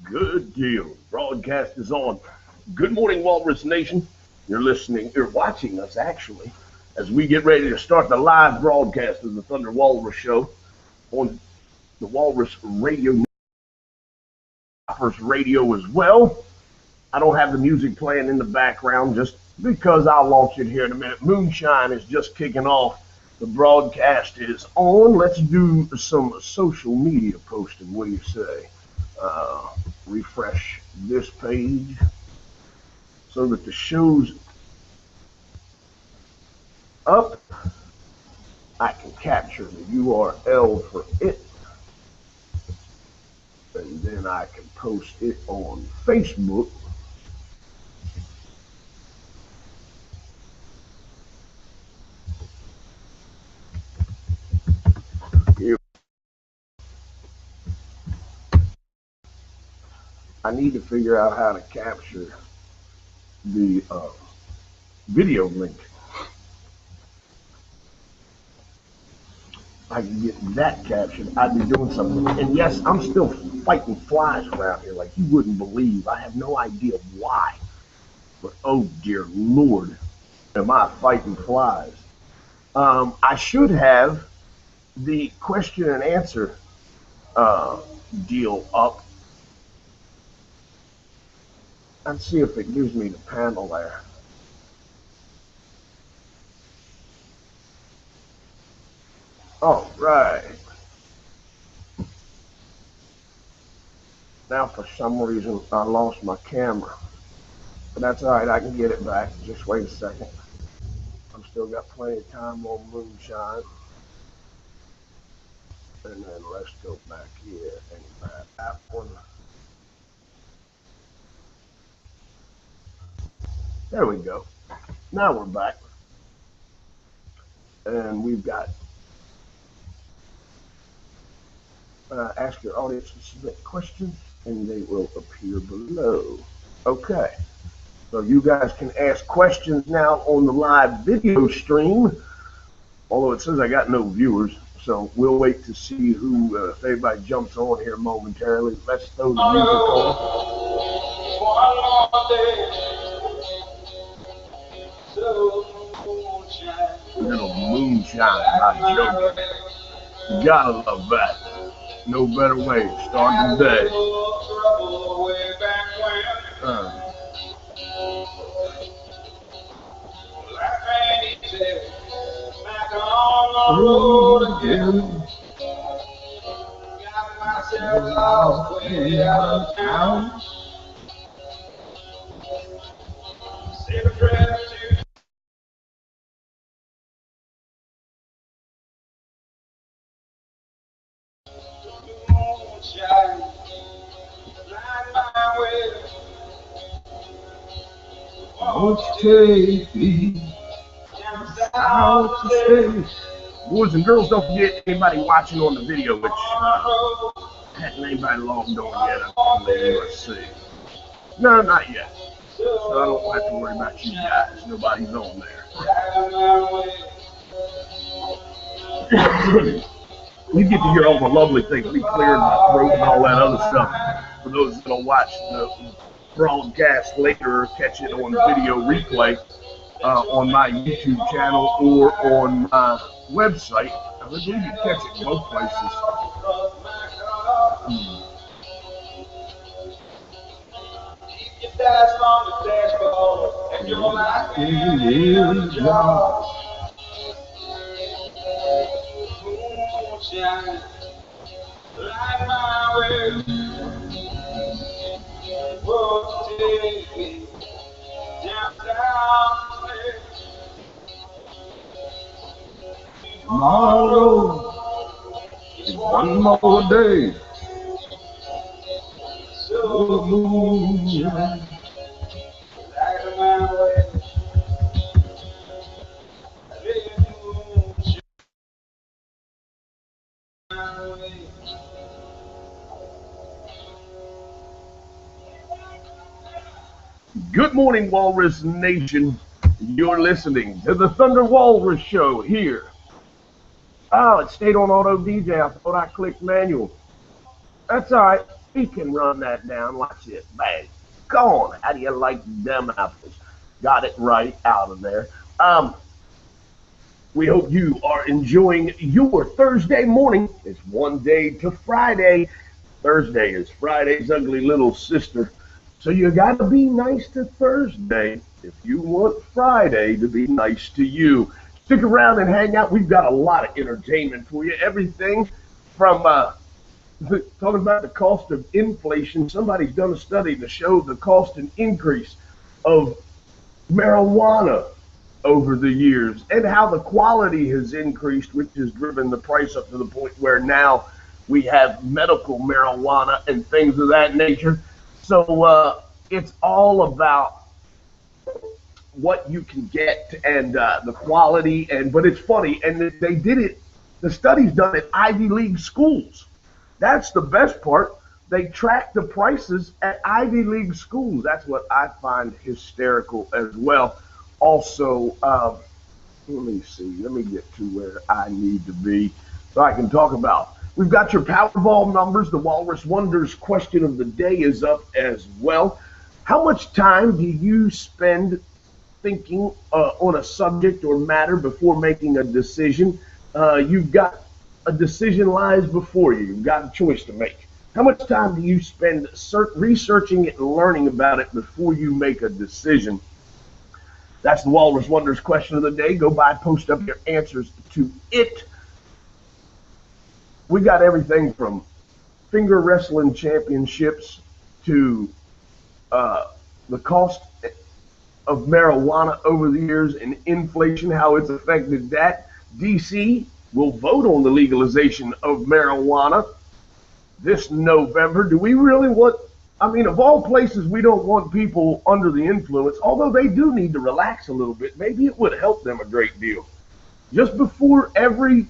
Good deal. Broadcast is on. Good morning, Walrus Nation. You're watching us actually, as we get ready to start the live broadcast of the Thunder Walrus Show on the Walrus Radio, First Radio as well. I don't have the music playing in the background just because I'll launch it here in a minute. Moonshine is just kicking off. The broadcast is on. Let's do some social media posting. What do you say? Refresh this page so that the show's up. I can capture the URL for it, and then I can post it on Facebook. Here. I need to figure out how to capture the video link. I can get that captured, I'd be doing something. And yes, I'm still fighting flies around here like you wouldn't believe. I have no idea why. But oh dear Lord, am I fighting flies. I should have the question and answer deal up. Let's see if it gives me the panel there. All right. Now, for some reason, I lost my camera. But that's all right. I can get it back. Just wait a second. I've still got plenty of time on Moonshine. And then let's go back here and grab that one. There we go. Now we're back. And we've got ask your audience to submit questions and they will appear below. Okay. So you guys can ask questions now on the live video stream. Although it says I got no viewers. So we'll wait to see who, if anybody jumps on here momentarily. Let's throw the music on. Little moonshine, not joking. You gotta love that. No better way to start the day. Again. Got myself all way out of town. Save a trip to moonshine, light my way. Won't you take me out to stay? Boys and girls, don't forget anybody watching on the video, which hadn't anybody logged on yet. Let's see. No, not yet. So I don't have to worry about you guys. Nobody's on there. You get to hear all the lovely things. We cleared my throat and all that other stuff. For those that will watch the broadcast later or catch it on video replay on my YouTube channel or on my website. I believe you can catch it both places. Tomorrow is one more day. So moonshine, light my way. Good morning, Walrus Nation. You're listening to the Thunder Walrus Show here. Oh, it stayed on auto DJ. I thought I clicked manual. That's all right. He can run that down. Watch this. Bang. Gone. How do you like them apples? Got it right out of there. We hope you are enjoying your Thursday morning. It's one day to Friday. Thursday is Friday's ugly little sister. So you got to be nice to Thursday if you want Friday to be nice to you. Stick around and hang out. We've got a lot of entertainment for you. Everything from talking about the cost of inflation. Somebody's done a study to show the cost and increase of marijuana over the years and how the quality has increased, which has driven the price up to the point where now we have medical marijuana and things of that nature. So it's all about what you can get and the quality. But it's funny, and they did it. The study's done at Ivy League schools. That's the best part. They track the prices at Ivy League schools. That's what I find hysterical as well. Also, let me see. Let me get to where I need to be so I can talk about. We've got your Powerball numbers. The Walrus Wonders question of the day is up as well. How much time do you spend thinking on a subject or matter before making a decision? You've got a decision lies before you. You've got a choice to make. How much time do you spend researching it and learning about it before you make a decision? That's the Walrus Wonders question of the day. Go by, post up your answers to it. We got everything from finger wrestling championships to the cost of marijuana over the years and inflation, how it's affected that. D.C. will vote on the legalization of marijuana this November. Do we really want, I mean, of all places, we don't want people under the influence, although they do need to relax a little bit. Maybe it would help them a great deal. Just before every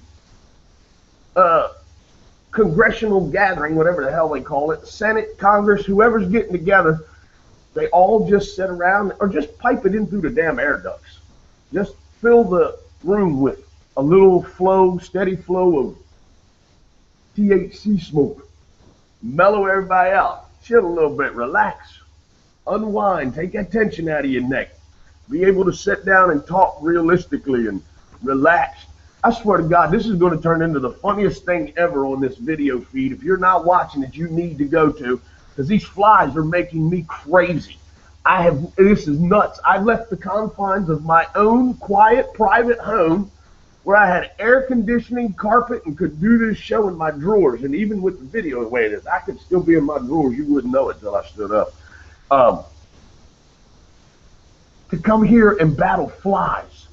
congressional gathering, whatever the hell they call it, Senate, Congress, whoever's getting together, they all just sit around or just pipe it in through the damn air ducts. Just fill the room with a little flow, steady flow of THC smoke. Mellow everybody out. Chill a little bit. Relax. Unwind. Take that tension out of your neck. Be able to sit down and talk realistically and relax. I swear to God, this is going to turn into the funniest thing ever on this video feed. If you're not watching it, you need to go to, because these flies are making me crazy. This is nuts. I left the confines of my own quiet, private home where I had air conditioning, carpet, and could do this show in my drawers. And even with the video the way it is, I could still be in my drawers. You wouldn't know it until I stood up. To come here and battle flies.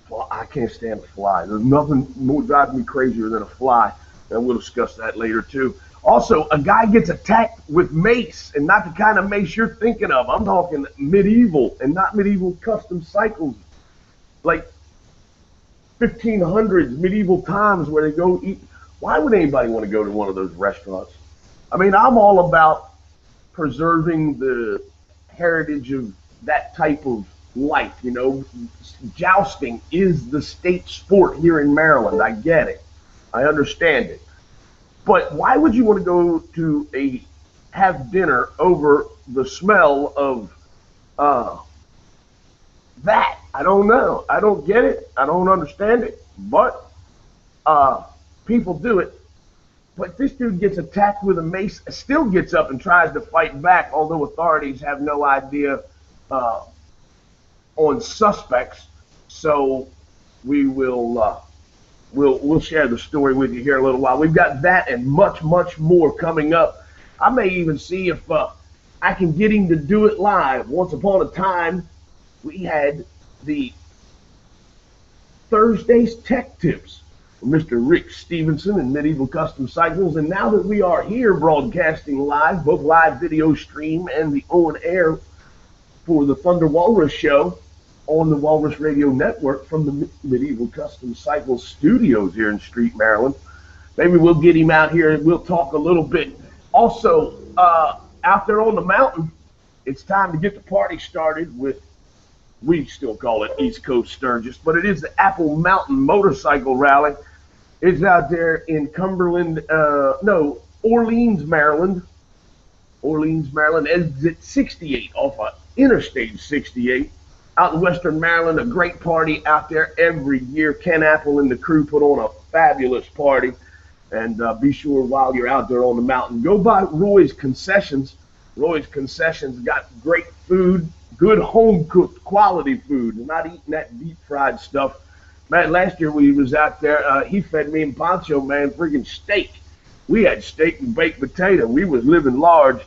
Well, I can't stand a fly. There's nothing more drives me crazier than a fly. And we'll discuss that later, too. Also, a guy gets attacked with mace, and not the kind of mace you're thinking of. I'm talking medieval and not medieval custom cycles. Like 1500s, medieval times where they go eat. Why would anybody want to go to one of those restaurants? I mean, I'm all about preserving the heritage of that type of life, you know. Jousting is the state sport here in Maryland. I get it. I understand it. But why would you want to go to have dinner over the smell of that? I don't know. I don't get it. I don't understand it. But people do it. But this dude gets attacked with a mace, still gets up and tries to fight back, although authorities have no idea on suspects. So we will we'll share the story with you here in a little while. We've got that and much, much more coming up. I may even see if I can get him to do it live. Once upon a time, we had the Thursday's Tech Tips from Mr. Rick Stevenson and Medieval Custom Cycles. And now that we are here broadcasting live, both live video stream and the on air for the Thunder Walrus show on the Walrus Radio Network from the Medieval Custom Cycles studios here in Street, Maryland. Maybe we'll get him out here and we'll talk a little bit. Also, out there on the mountain, it's time to get the party started with, we still call it East Coast Sturgis, but it is the Apple Mountain Motorcycle Rally. It's out there in Orleans, Maryland. Orleans, Maryland, exit 68 off of Interstate 68. Out in Western Maryland, a great party out there every year. Ken Apple and the crew put on a fabulous party. And be sure while you're out there on the mountain, go by Roy's Concessions. Roy's Concessions got great food, good home-cooked quality food. Not eating that deep-fried stuff. Man, last year we was out there, he fed me and Pancho, man, freaking steak. We had steak and baked potato. We was living large.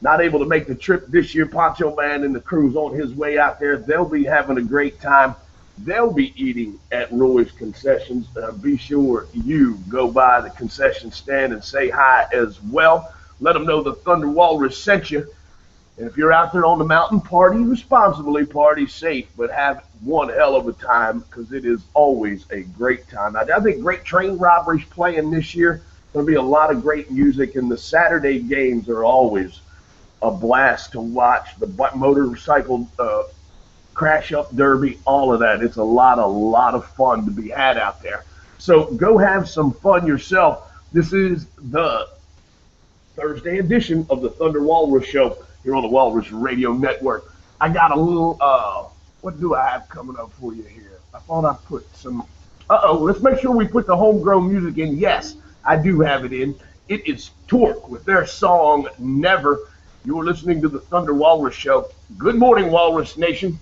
Not able to make the trip this year. Pancho, man, and the crew's on his way out there. They'll be having a great time. They'll be eating at Roy's Concessions. Be sure you go by the concession stand and say hi as well. Let them know the Thunder Walrus sent you. And if you're out there on the mountain, party responsibly, party safe, but have one hell of a time because it is always a great time. I think Great Train Robbery's playing this year. There'll be a lot of great music, and the Saturday games are always a blast to watch. The motorcycle crash up derby, all of that. It's a lot of fun to be had out there. So go have some fun yourself. This is the Thursday edition of the Thunder Walrus Show here on the Walrus Radio Network. I got a little, what do I have coming up for you here? I thought I put some, let's make sure we put the homegrown music in. Yes, I do have it in. It is Torque with their song, Never. You're listening to the Thunder Walrus Show. Good morning, Walrus Nation.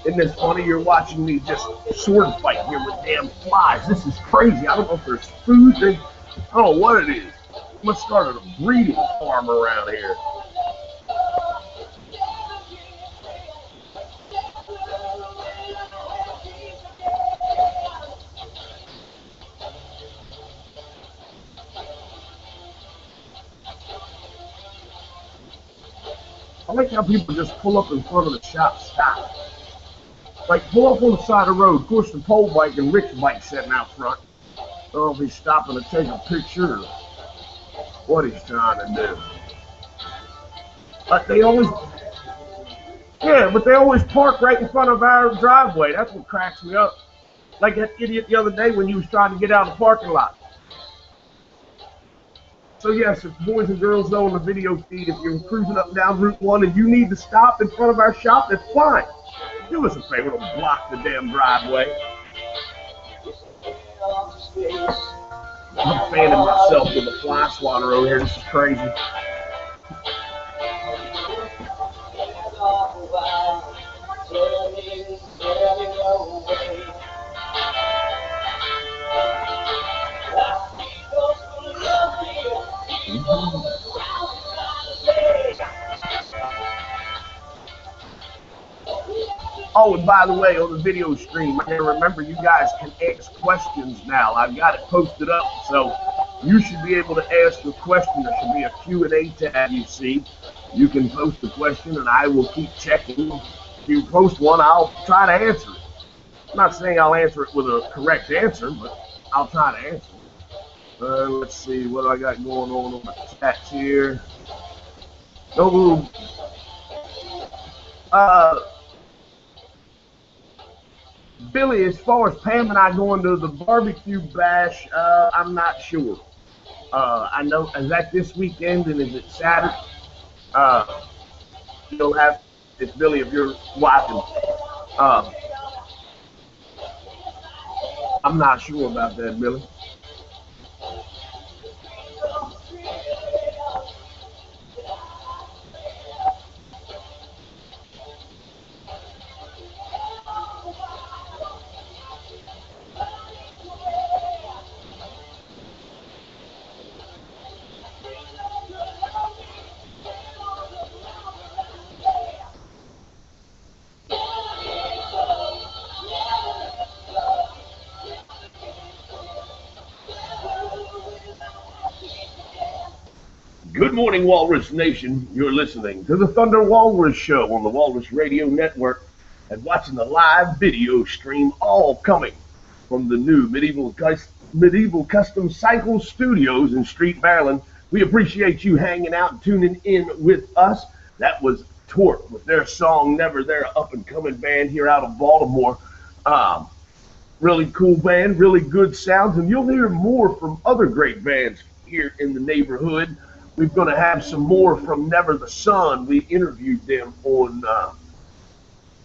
Isn't it funny you're watching me just sword fight here with damn flies? This is crazy. I don't know if there's food. I don't know what it is. We must start a breeding farm around here. I like how people just pull up in front of the shop stop. Like, pull up on the side of the road. Of course, the pole bike and Rick's bike sitting out front. I don't know if he's stopping to take a picture or what he's trying to do. But they always, but they always park right in front of our driveway. That's what cracks me up. Like that idiot the other day when you was trying to get out of the parking lot. So yes, if boys and girls know on the video feed, if you're cruising up and down Route 1 and you need to stop in front of our shop, that's fine. Do us a favor, don't block the damn driveway. I'm fanning myself with a fly swatter over here. This is crazy. Oh, and by the way, on the video stream, I remember you guys can ask questions now. I've got it posted up, so you should be able to ask a question. There should be a Q&A tab you see. You can post a question, and I will keep checking. If you post one, I'll try to answer it. I'm not saying I'll answer it with a correct answer, but I'll try to answer it. Let's see, what do I got going on the chats here? No, uh, Billy, as far as Pam and I going to the barbecue bash, I'm not sure. I know, is that this weekend and is it Saturday? Uh, you'll have, it's Billy if you're watching. Uh, I'm not sure about that, Billy. Good morning, Walrus Nation. You're listening to the Thunder Walrus Show on the Walrus Radio Network and watching the live video stream, all coming from the new Medieval Custom Cycle Studios in Street, Maryland. We appreciate you hanging out and tuning in with us. That was Torque with their song Never. They're an up-and-coming band here out of Baltimore. Really cool band, really good sounds, and you'll hear more from other great bands here in the neighborhood. We're going to have some more from Never the Sun. We interviewed them on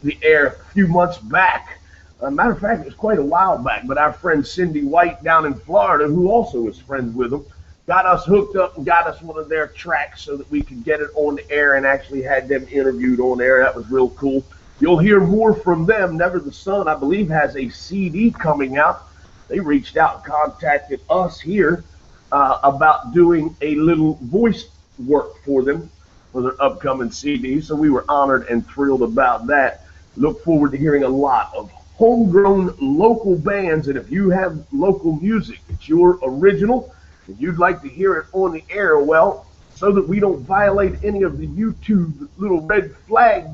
the air a few months back. Matter of fact, it was quite a while back, but our friend Cindy White down in Florida, who also is friends with them, got us hooked up and got us one of their tracks so that we could get it on the air and actually had them interviewed on air. That was real cool. You'll hear more from them. Never the Sun, I believe, has a CD coming out. They reached out and contacted us here about doing a little voice work for them for their upcoming CD. So we were honored and thrilled about that. Look forward to hearing a lot of homegrown local bands. And if you have local music, it's your original, and you'd like to hear it on the air, well, so that we don't violate any of the YouTube little red flag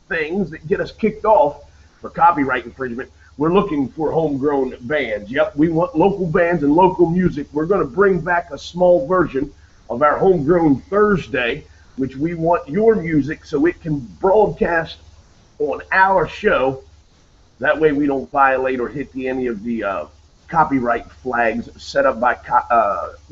things that get us kicked off for copyright infringement, we're looking for homegrown bands. Yep, we want local bands and local music. We're going to bring back a small version of our Homegrown Thursday, which we want your music so it can broadcast on our show. That way we don't violate or hit any of the copyright flags set up by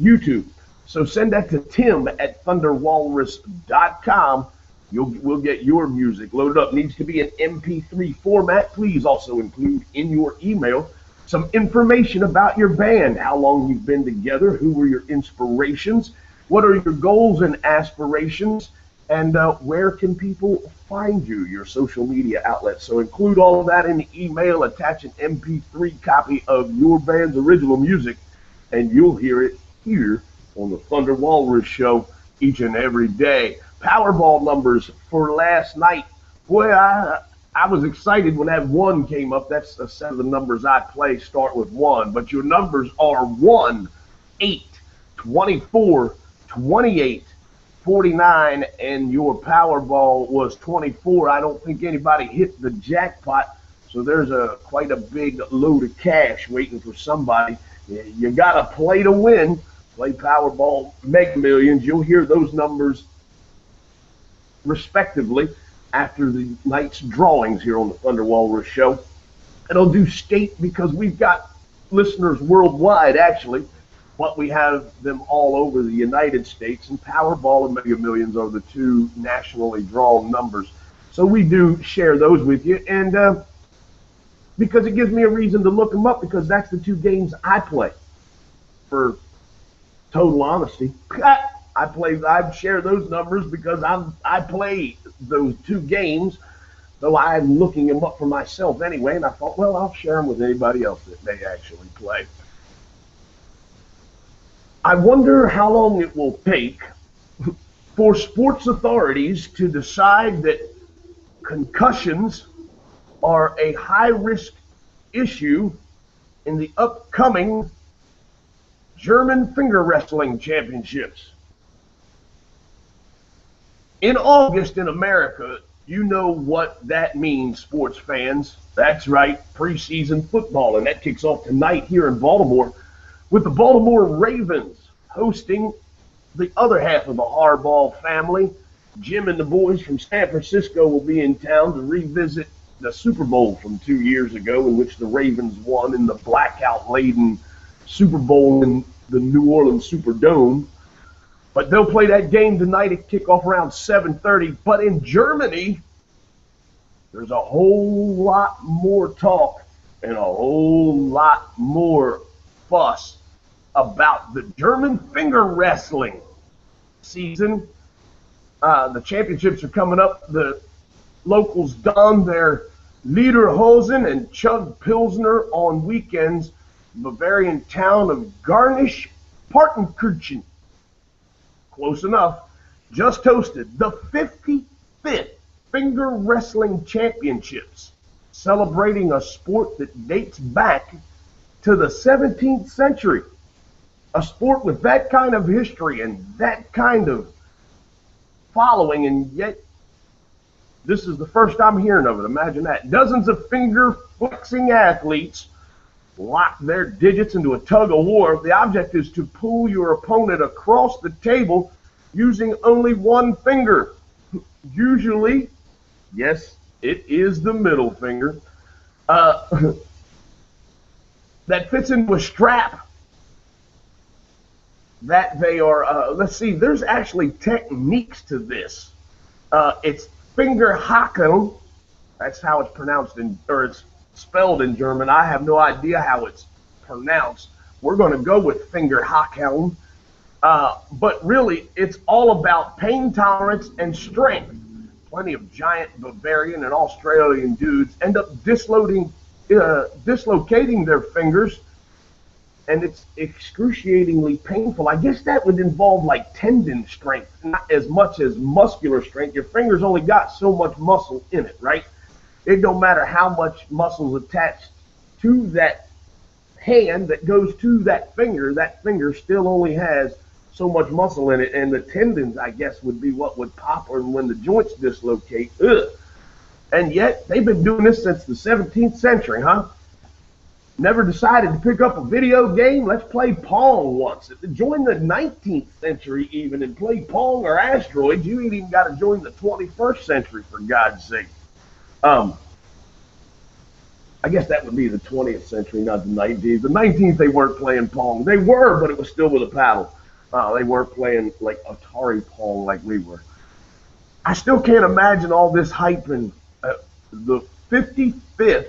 YouTube. So send that to Tim at thunderwalrus.com. We'll get your music loaded up. Needs to be an MP3 format. Please also include in your email some information about your band, how long you've been together, who were your inspirations, what are your goals and aspirations, and where can people find you, your social media outlets. So include all of that in the email, attach an MP3 copy of your band's original music, and you'll hear it here on the Thunder Walrus Show each and every day. Powerball numbers for last night. Boy, I was excited when that 1 came up. That's a set of the numbers I play start with 1. But your numbers are 1, 8, 24, 28, 49, and your Powerball was 24. I don't think anybody hit the jackpot, so there's quite a big load of cash waiting for somebody. You got to play to win. Play Powerball Mega Millions. You'll hear those numbers respectively after the night's drawings here on the Thunder Walrus Show. And I'll do state because we've got listeners worldwide, actually, but we have them all over the United States, and Powerball and Mega Millions are the two nationally drawn numbers. So we do share those with you, and because it gives me a reason to look them up, because that's the two games I play. For total honesty, I share those numbers because I play those two games, though I'm looking them up for myself anyway, and I thought, well, I'll share them with anybody else that may actually play. I wonder how long it will take for sports authorities to decide that concussions are a high-risk issue in the upcoming German finger wrestling championships. In August in America, you know what that means, sports fans. That's right, preseason football, and that kicks off tonight here in Baltimore with the Baltimore Ravens hosting the other half of the Harbaugh family. Jim and the boys from San Francisco will be in town to revisit the Super Bowl from 2 years ago, in which the Ravens won in the blackout-laden Super Bowl in the New Orleans Superdome. But they'll play that game tonight at kickoff around 7:30. But in Germany, there's a whole lot more talk and a whole lot more fuss about the German finger wrestling season. The championships are coming up. The locals don their Lederhosen and chug Pilsner on weekends. Bavarian town of Garmisch-Partenkirchen, close enough, just hosted the 55th Finger Wrestling Championships, celebrating a sport that dates back to the 17th century. A sport with that kind of history and that kind of following, and yet this is the first I'm hearing of it. Imagine that. Dozens of finger-flexing athletes lock their digits into a tug-of-war. The object is to pull your opponent across the table using only one finger. Usually, yes, it is the middle finger. That fits into a strap that they are, let's see, there's actually techniques to this. It's finger hacken. That's how it's pronounced or it's spelled in German. I have no idea how it's pronounced. We're going to go with finger hacken. But really, it's all about pain tolerance and strength. Plenty of giant Bavarian and Australian dudes end up dislocating their fingers, and it's excruciatingly painful. I guess that would involve like tendon strength, not as much as muscular strength. Your finger's only got so much muscle in it, right? It don't matter how much muscle's attached to that hand that goes to that finger still only has so much muscle in it, and the tendons, I guess, would be what would pop or when the joints dislocate. Ugh. And yet, they've been doing this since the 17th century, huh? Never decided to pick up a video game? Let's play Pong once. Join the 19th century even and play Pong or Asteroids. You ain't even got to join the 21st century, for God's sake. I guess that would be the 20th century, not the 19th. The 19th, they weren't playing Pong. They were, but it was still with a paddle. They weren't playing like Atari Pong like we were. I still can't imagine all this hype in the 55th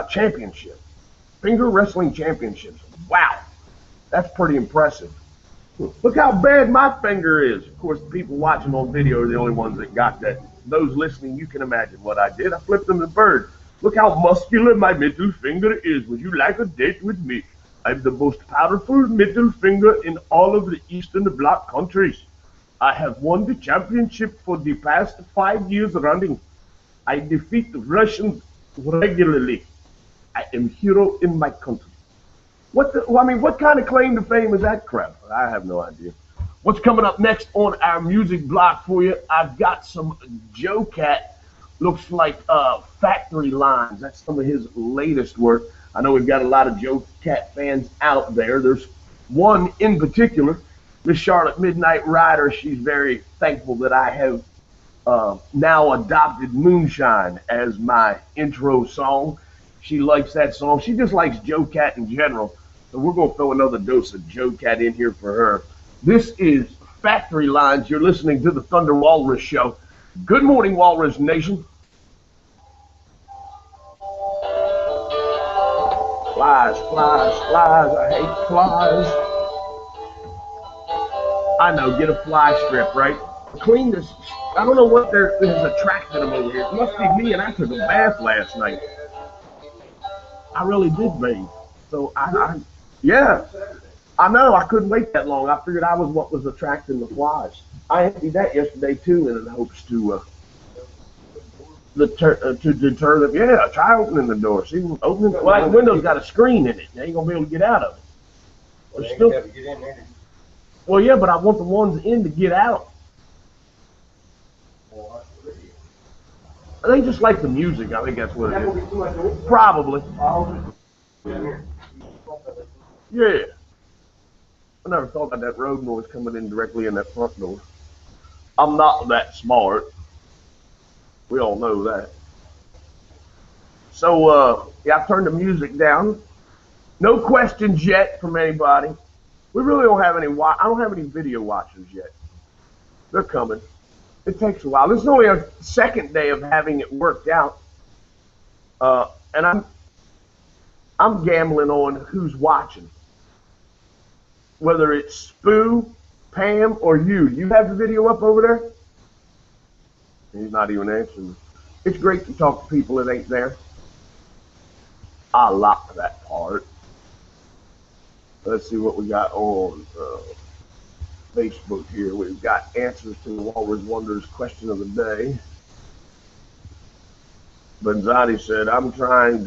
championship, finger wrestling championships. Wow, that's pretty impressive. Look how bad my finger is. Of course, the people watching on video are the only ones that got that. Those listening, you can imagine what I did. I flipped them the bird. Look how muscular my middle finger is. Would you like a date with me? I'm the most powerful middle finger in all of the Eastern Bloc countries. I have won the championship for the past 5 years running. I defeat the Russians regularly. I am hero in my country. What kind of claim to fame is that crap? I have no idea. What's coming up next on our music block for you? I've got some Joe Cat. Looks like Factory Lines. That's some of his latest work. I know we've got a lot of Joe Cat fans out there. There's one in particular, Miss Charlotte Midnight Rider. She's very thankful that I have now adopted Moonshine as my intro song. She likes that song. She just likes Joe Cat in general. So we're going to throw another dose of Joe Cat in here for her. This is Factory Lines. You're listening to the Thunder Walrus Show. Good morning, Walrus Nation. Flies, flies, flies. I hate flies. I know, get a fly strip, right? Clean this. I don't know what has attracted them over here. It must be me, and I took a bath last night. I really did bathe. So, yeah. I know, I couldn't wait that long. I figured I was what was attracting the flies. I emptied that yesterday, too, in hopes to deter them. Yeah, try opening the door. See, opening the window's got a screen in it. Now you're going to be able to get out of it. Well, they still have to get in there. Well, yeah, but I want the ones in to get out. They just like the music. I think that's what it is. Probably. Yeah. I never thought about that road noise coming in directly in that front door. I'm not that smart. We all know that. So, yeah, I turned the music down. No questions yet from anybody. We really don't have any. I don't have any video watchers yet. They're coming. It takes a while. This is only our second day of having it worked out, and I'm gambling on who's watching. Whether it's Spoo, Pam, or you. Do you have the video up over there? He's not even answering. It's great to talk to people that ain't there. I like that part. Let's see what we got on Facebook here. We've got answers to the Walrus Wonders question of the day. Benzani said, I'm trying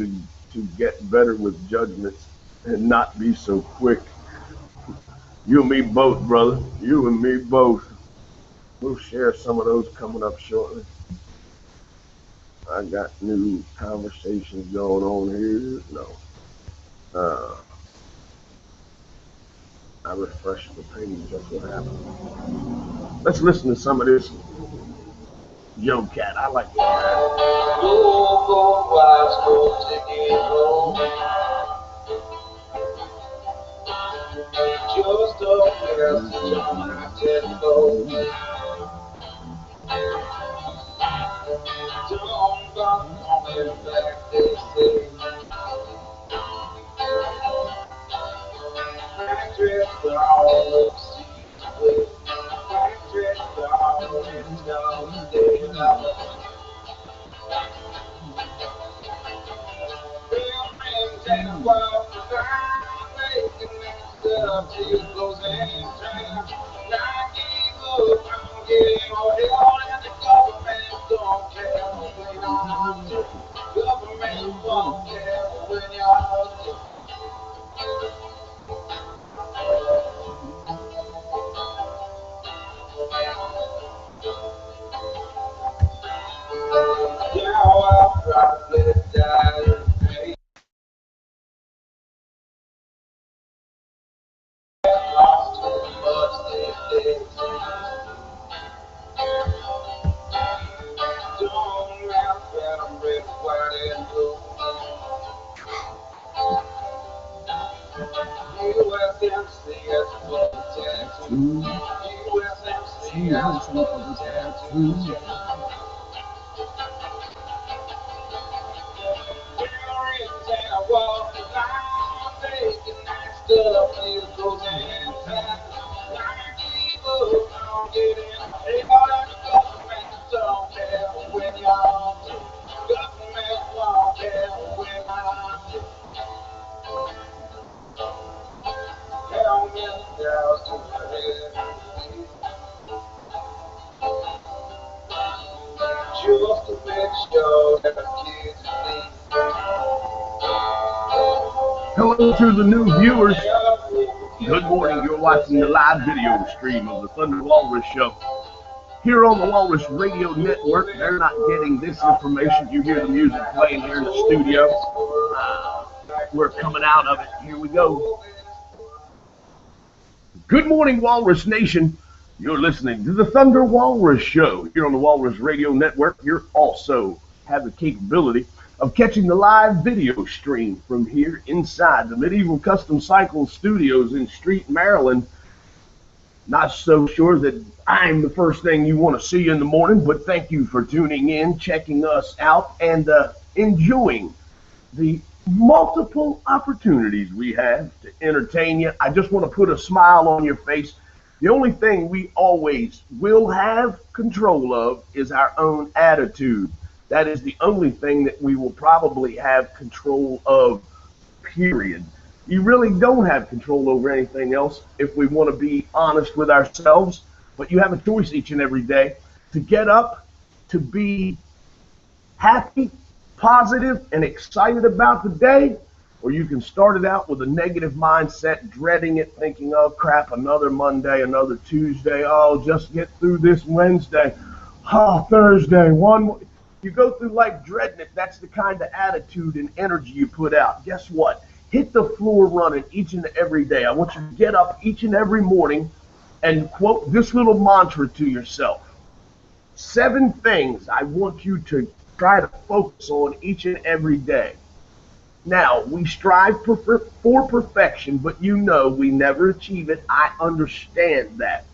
to get better with judgments and not be so quick. You and me both, brother. You and me both. We'll share some of those coming up shortly. I got new conversations going on here. No. I refreshed the page. That's what happened. Let's listen to some of this Joe Cat. I like that. Just to make sure that kids hello to the new viewers. Good morning. You're watching the live video stream of the Thunder Walrus Show. Here on the Walrus Radio Network, they're not getting this information. You hear the music playing here in the studio. We're coming out of it. Here we go. Good morning, Walrus Nation. You're listening to the Thunder Walrus Show. Here on the Walrus Radio Network, you also have the capability of catching the live video stream from here inside the Medieval Custom Cycle Studios in Street, Maryland. Not so sure that I'm the first thing you want to see in the morning, but thank you for tuning in, checking us out, and enjoying the multiple opportunities we have to entertain you. I just want to put a smile on your face. The only thing we always will have control of is our own attitude. That is the only thing that we will probably have control of, period. You really don't have control over anything else if we want to be honest with ourselves, but you have a choice each and every day to get up, to be happy, positive, and excited about the day, or you can start it out with a negative mindset, dreading it, thinking, oh crap, another Monday, another Tuesday, oh, just get through this Wednesday, oh, Thursday, one more. You go through life dreading it. That's the kind of attitude and energy you put out. Guess what? hit the floor running each and every day. I want you to get up each and every morning and quote this little mantra to yourself. 7 things I want you to try to focus on each and every day. Now, we strive for perfection, but you know we never achieve it. I understand that.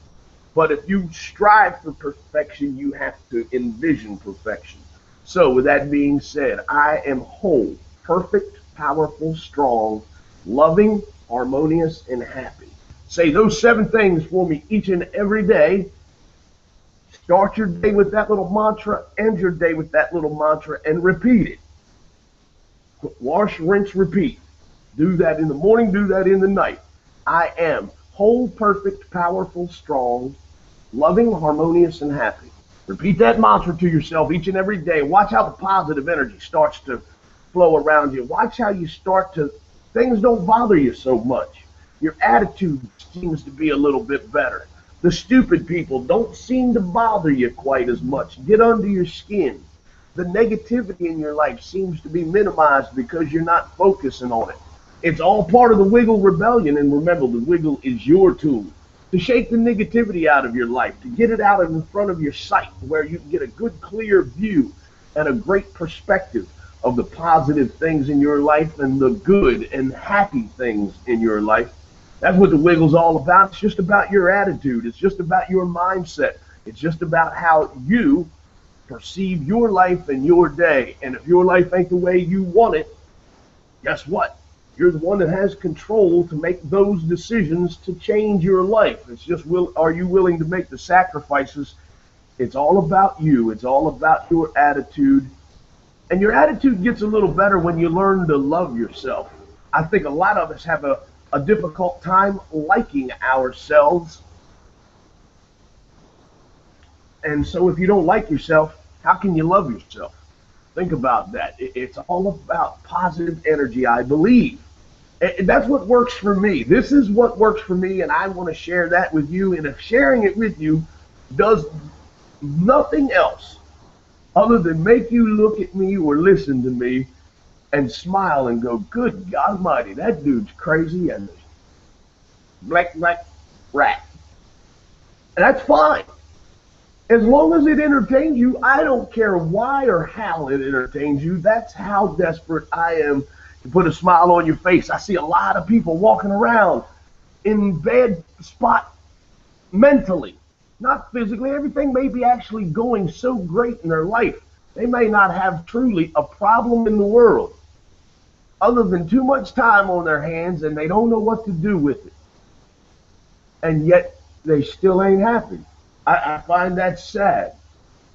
But if you strive for perfection, you have to envision perfection. So, with that being said, I am whole, perfect, powerful, strong, loving, harmonious, and happy. Say those 7 things for me each and every day. Start your day with that little mantra, end your day with that little mantra, and repeat it. Wash, rinse, repeat. Do that in the morning, do that in the night. I am whole, perfect, powerful, strong, loving, harmonious, and happy. Repeat that mantra to yourself each and every day. Watch how the positive energy starts to flow around you. Watch how you start to, things don't bother you so much. Your attitude seems to be a little bit better. The stupid people don't seem to bother you quite as much. Get under your skin. The negativity in your life seems to be minimized because you're not focusing on it. It's all part of the wiggle rebellion, and remember, the wiggle is your tool to shake the negativity out of your life, to get it out in front of your sight where you can get a good, clear view and a great perspective of the positive things in your life and the good and happy things in your life. That's what the wiggle's all about. It's just about your attitude. It's just about your mindset. It's just about how you perceive your life and your day. And if your life ain't the way you want it, guess what? You're the one that has control to make those decisions to change your life. It's just, are you willing to make the sacrifices? It's all about you. It's all about your attitude. And your attitude gets a little better when you learn to love yourself. I think a lot of us have a difficult time liking ourselves. And so if you don't like yourself, how can you love yourself? Think about that. It's all about positive energy, I believe. And that's what works for me. This is what works for me, and I want to share that with you. And if sharing it with you does nothing else other than make you look at me or listen to me and smile and go, good God Almighty, that dude's crazy and black rat. And that's fine. As long as it entertains you, I don't care why or how it entertains you. That's how desperate I am to put a smile on your face. I see a lot of people walking around in bad spot mentally, not physically. Everything may be actually going so great in their life. They may not have truly a problem in the world other than too much time on their hands, and they don't know what to do with it. And yet they still ain't happy. I find that sad.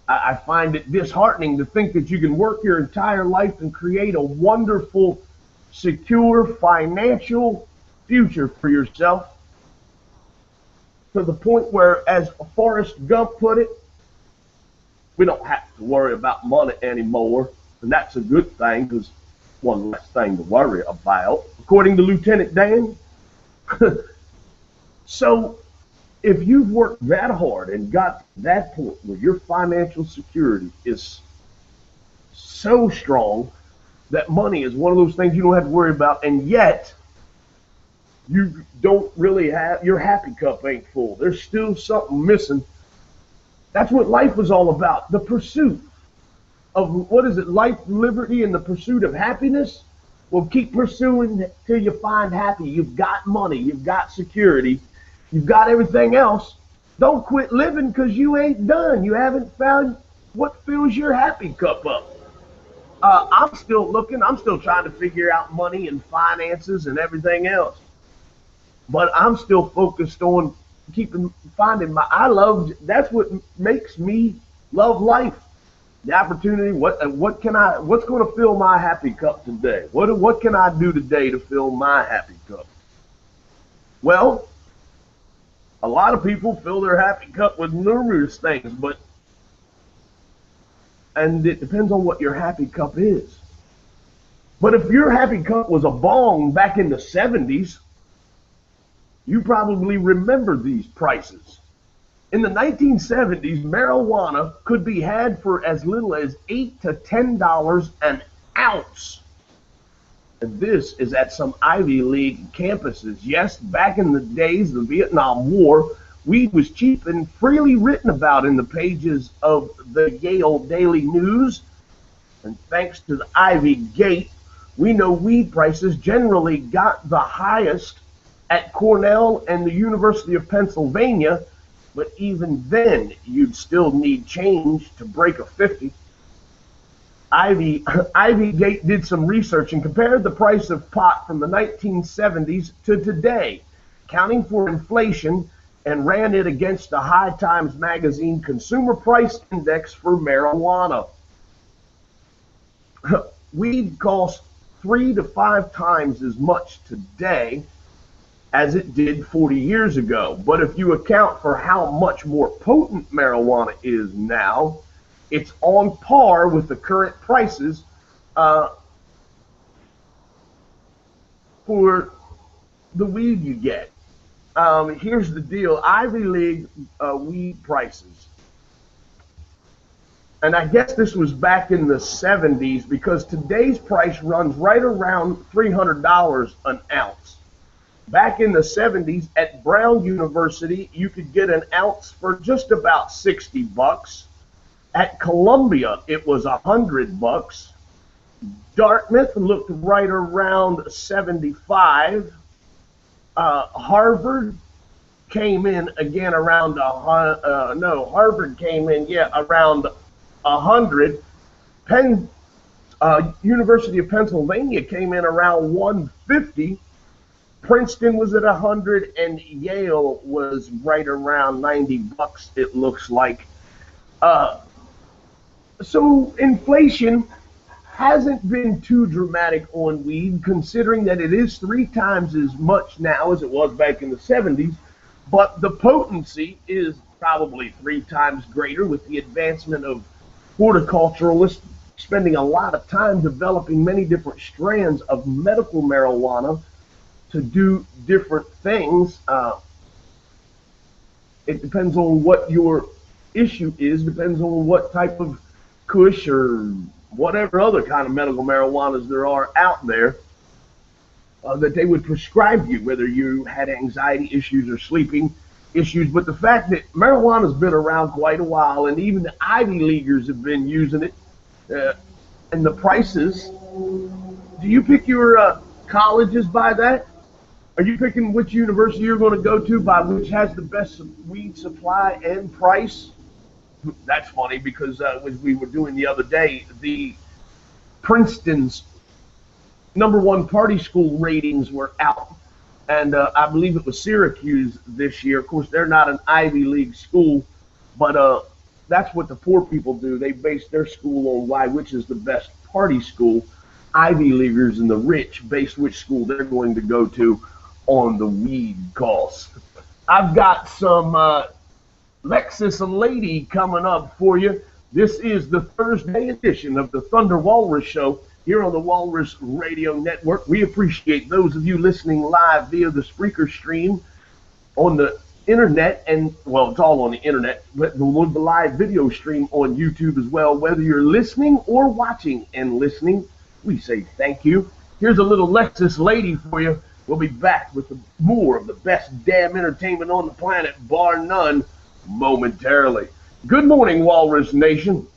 I find it disheartening to think that you can work your entire life and create a wonderful, secure financial future for yourself to the point where, as Forrest Gump put it, we don't have to worry about money anymore. And that's a good thing, because one less thing to worry about, according to Lieutenant Dan. So, if you've worked that hard and got to that point where your financial security is so strong that money is one of those things you don't have to worry about, and yet you don't really have, your happy cup ain't full. There's still something missing. That's what life was all about. The pursuit of, what is it, life, liberty, and the pursuit of happiness? Well, keep pursuing till you find happy. You've got money. You've got security. You've got everything else. Don't quit living because you ain't done. You haven't found what fills your happy cup up. I'm still looking. I'm still trying to figure out money and finances and everything else. But I'm still focused on finding that's what makes me love life. The opportunity, what's going to fill my happy cup today? What can I do today to fill my happy cup? Well, a lot of people fill their happy cup with numerous things, and it depends on what your happy cup is. But if your happy cup was a bong back in the 70s, you probably remember these prices. In the 1970s, marijuana could be had for as little as $8 to $10 an ounce. And this is at some Ivy League campuses. Yes, back in the days of the Vietnam War, weed was cheap and freely written about in the pages of the Yale Daily News. And thanks to the Ivy Gate, we know weed prices generally got the highest at Cornell and the University of Pennsylvania, but even then, you'd still need change to break a 50. Ivy Gate did some research and compared the price of pot from the 1970s to today, counting for inflation, and ran it against the High Times Magazine Consumer Price Index for marijuana. Weed costs 3 to 5 times as much today as it did 40 years ago. But if you account for how much more potent marijuana is now, it's on par with the current prices for the weed you get. Here's the deal. Ivy League weed prices. And I guess this was back in the 70s because today's price runs right around $300 an ounce. Back in the 70s at Brown University, you could get an ounce for just about $60. At Columbia, it was $100. Dartmouth looked right around 75. Harvard came in again around Harvard came in around 100. University of Pennsylvania came in around 150. Princeton was at 100, and Yale was right around $90. It looks like. So inflation hasn't been too dramatic on weed, considering that it is 3 times as much now as it was back in the 70s, but the potency is probably 3 times greater with the advancement of horticulturalists spending a lot of time developing many different strands of medical marijuana to do different things. It depends on what your issue is, depends on what type of kush or whatever other kind of medical marijuanas there are out there that they would prescribe you, whether you had anxiety issues or sleeping issues. But the fact that marijuana's been around quite a while, and even the Ivy Leaguers have been using it, and the prices, do you pick your colleges by that? Are you picking which university you're going to go to by which has the best weed supply and price? That's funny because as we were doing the other day, the Princeton's #1 party school ratings were out, and I believe it was Syracuse this year. Of course, they're not an Ivy League school, but that's what the poor people do. They base their school on which is the best party school. Ivy Leaguers and the rich base which school they're going to go to on the weed costs. I've got some Lexus Lady coming up for you. This is the Thursday edition of the Thunder Walrus Show here on the Walrus Radio Network. We appreciate those of you listening live via the Spreaker stream on the internet, and well, it's all on the internet, but the live video stream on YouTube as well. Whether you're listening or watching and listening, we say thank you. Here's a little Lexus Lady for you. We'll be back with more of the best damn entertainment on the planet, bar none, momentarily. Good morning, Walrus Nation.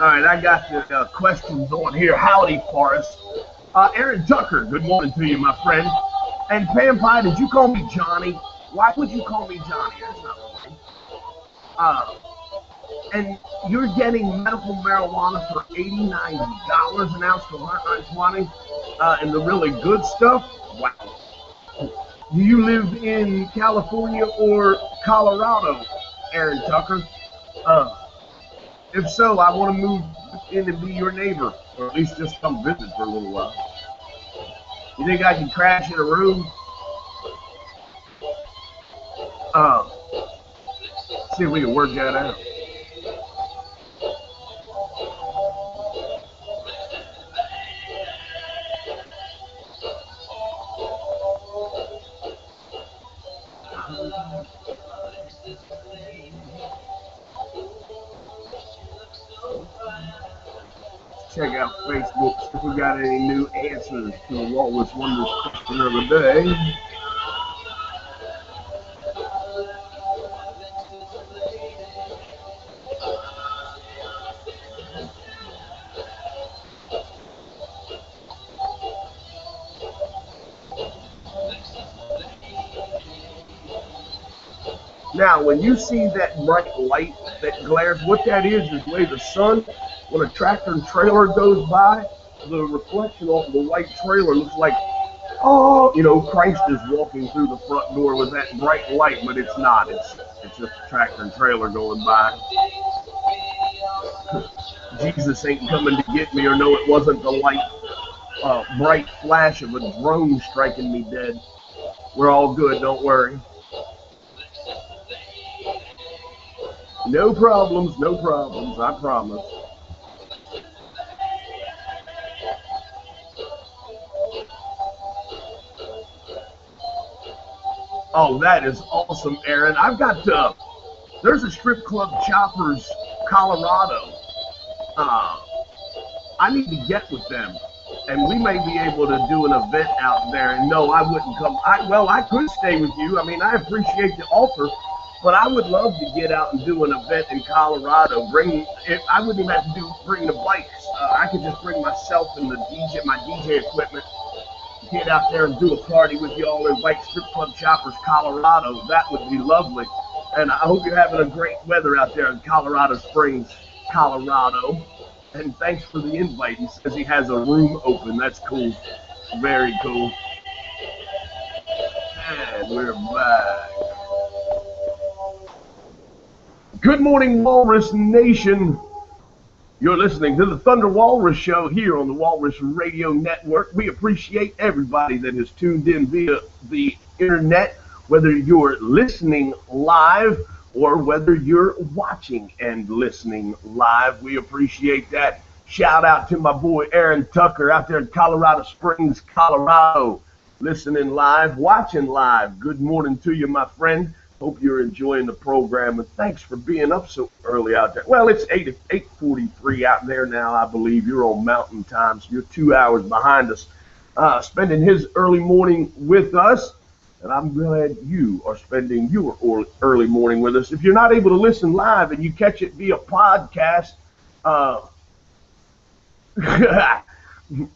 All right, I got the questions on here. Howdy, Forrest. Aaron Tucker, good morning to you, my friend. And Pam Pie, did you call me Johnny? Why would you call me Johnny? That's not funny. And you're getting medical marijuana for $89 an ounce for $120, and the really good stuff? Wow. Do you live in California or Colorado, Aaron Tucker? If so, I want to move in and be your neighbor, or at least just come visit for a little while. You think I can crash in a room? See if we can work that out. Check out Facebook, see if we got any new answers to the Walrus Wonders question of the day. Now, when you see that bright light that glares, what that is the way the sun, when a tractor and trailer goes by, the reflection off of the white trailer looks like, oh, you know, Christ is walking through the front door with that bright light, but it's not. It's just a tractor and trailer going by. Jesus ain't coming to get me, or no, it wasn't the light, bright flash of a drone striking me dead. We're all good, don't worry. No problems, I promise. Oh, that is awesome, Aaron. I've got, there's a strip club, Choppers, Colorado. I need to get with them, and we may be able to do an event out there. And no, I wouldn't come. Well, I could stay with you. I mean, I appreciate the offer. But I would love to get out and do an event in Colorado. I wouldn't even have to bring the bikes. I could just bring myself and my DJ equipment, get out there and do a party with y'all in Bike Strip Club Choppers, Colorado. That would be lovely. And I hope you're having a great weather out there in Colorado Springs, Colorado. And thanks for the invite. He says he has a room open. That's cool. Very cool. And we're back. Good morning, Walrus Nation. You're listening to the Thunder Walrus Show here on the Walrus Radio Network. We appreciate everybody that has tuned in via the internet, whether you're listening live or whether you're watching and listening live. We appreciate that. Shout out to my boy Aaron Tucker out there in Colorado Springs, Colorado, listening live, watching live. Good morning to you, my friend. Hope you're enjoying the program, and thanks for being up so early out there. Well, it's 8:43 out there now, I believe. You're on Mountain Time, so you're 2 hours behind us, spending his early morning with us, and I'm glad you are spending your early morning with us. If you're not able to listen live and you catch it via podcast,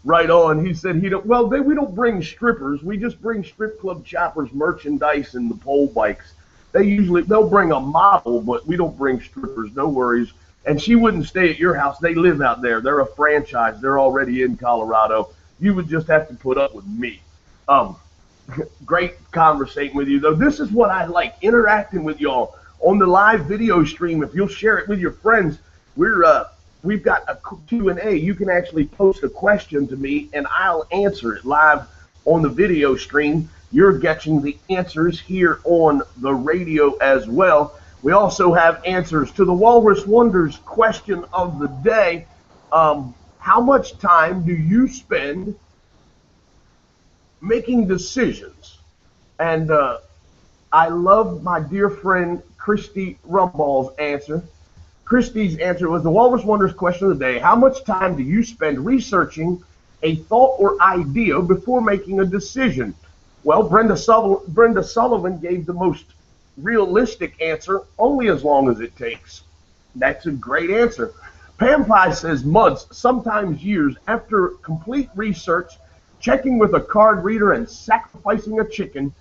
right on. He said we don't bring strippers. We just bring strip club choppers merchandise and the pole bikes. They'll bring a model, but we don't bring strippers, no worries. And she wouldn't stay at your house. They live out there. They're a franchise. They're already in Colorado. You would just have to put up with me. Great conversating with you, though. This is what I like, interacting with y'all on the live video stream. If you'll share it with your friends, we've got a Q&A. You can actually post a question to me, and I'll answer it live on the video stream. You're getting the answers here on the radio as well. We also have answers to the Walrus Wonders question of the day. How much time do you spend making decisions? And I love my dear friend Christy Rumball's answer. Christy's answer was the Walrus Wonders question of the day. How much time do you spend researching a thought or idea before making a decision? Well, Brenda Sullivan gave the most realistic answer, only as long as it takes. That's a great answer. Pam Pie says months, sometimes years, after complete research, checking with a card reader and sacrificing a chicken,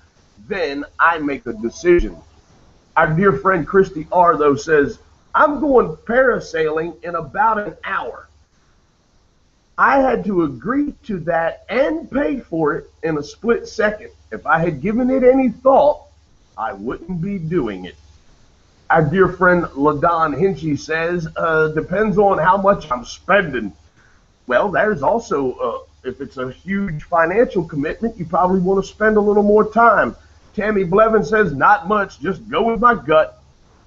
then I make a decision. Our dear friend Christy R, though, says, I'm going parasailing in about an hour. I had to agree to that and pay for it in a split second. If I had given it any thought, I wouldn't be doing it. Our dear friend LaDon Hinchy says, depends on how much I'm spending. Well, there's also, if it's a huge financial commitment, you probably want to spend a little more time. Tammy Blevin says, not much, just go with my gut.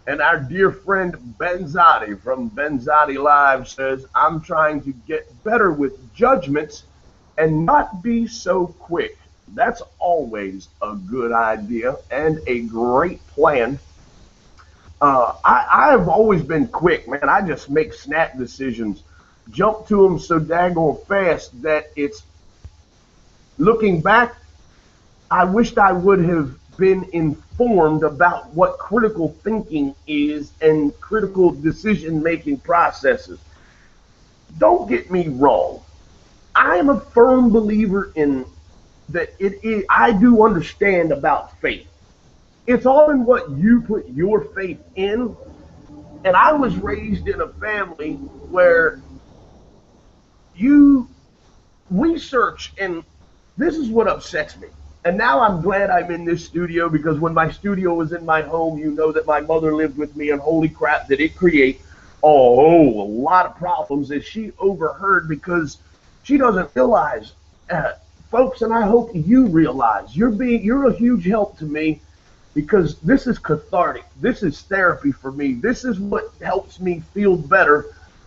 And our dear friend Benzotti from Benzotti Live says, I'm trying to get better with judgments and not be so quick. That's always a good idea and a great plan. I have always been quick, man. I just make snap decisions, jump to them so daggone fast that it's, looking back, I wished I would have been informed about what critical thinking is and critical decision-making processes. Don't get me wrong. I am a firm believer in that I do understand about faith. It's all in what you put your faith in. And I was raised in a family where you research, and this is what upsets me. And now I'm glad I'm in this studio, because when my studio was in my home, you know that my mother lived with me, and holy crap, did it create a lot of problems that she overheard, because she doesn't realize, folks, and I hope you realize, you're a huge help to me, because this is cathartic. This is therapy for me. This is what helps me feel better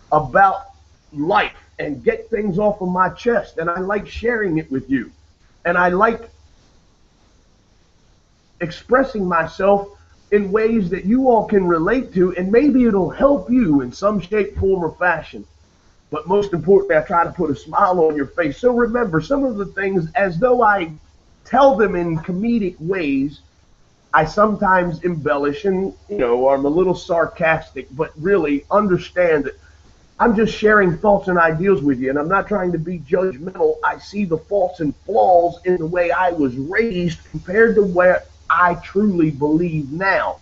about life and get things off of my chest. And I like sharing it with you. And I like expressing myself in ways that you all can relate to, and maybe it'll help you in some shape, form, or fashion. But most importantly, I try to put a smile on your face. So remember, some of the things, as though I tell them in comedic ways, I sometimes embellish and, I'm a little sarcastic, but really understand that I'm just sharing thoughts and ideas with you, and I'm not trying to be judgmental. I see the faults and flaws in the way I was raised compared to where I truly believe now.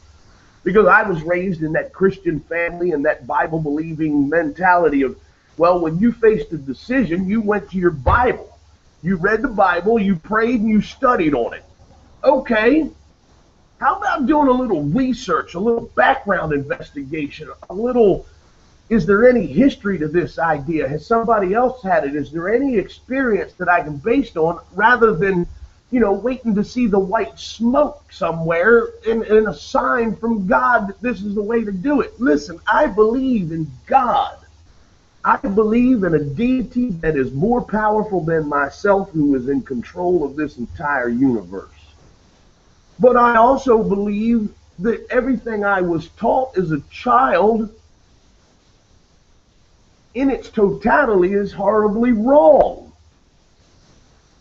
Because I was raised in that Christian family and that Bible-believing mentality of, well, when you faced a decision, you went to your Bible. You read the Bible, you prayed, and you studied on it. Okay. How about doing a little research, a little background investigation, is there any history to this idea? Has somebody else had it? Is there any experience that I can base on, rather than, waiting to see the white smoke somewhere and a sign from God that this is the way to do it? Listen, I believe in God. I believe in a deity that is more powerful than myself, who is in control of this entire universe. But I also believe that everything I was taught as a child, in its totality, is horribly wrong.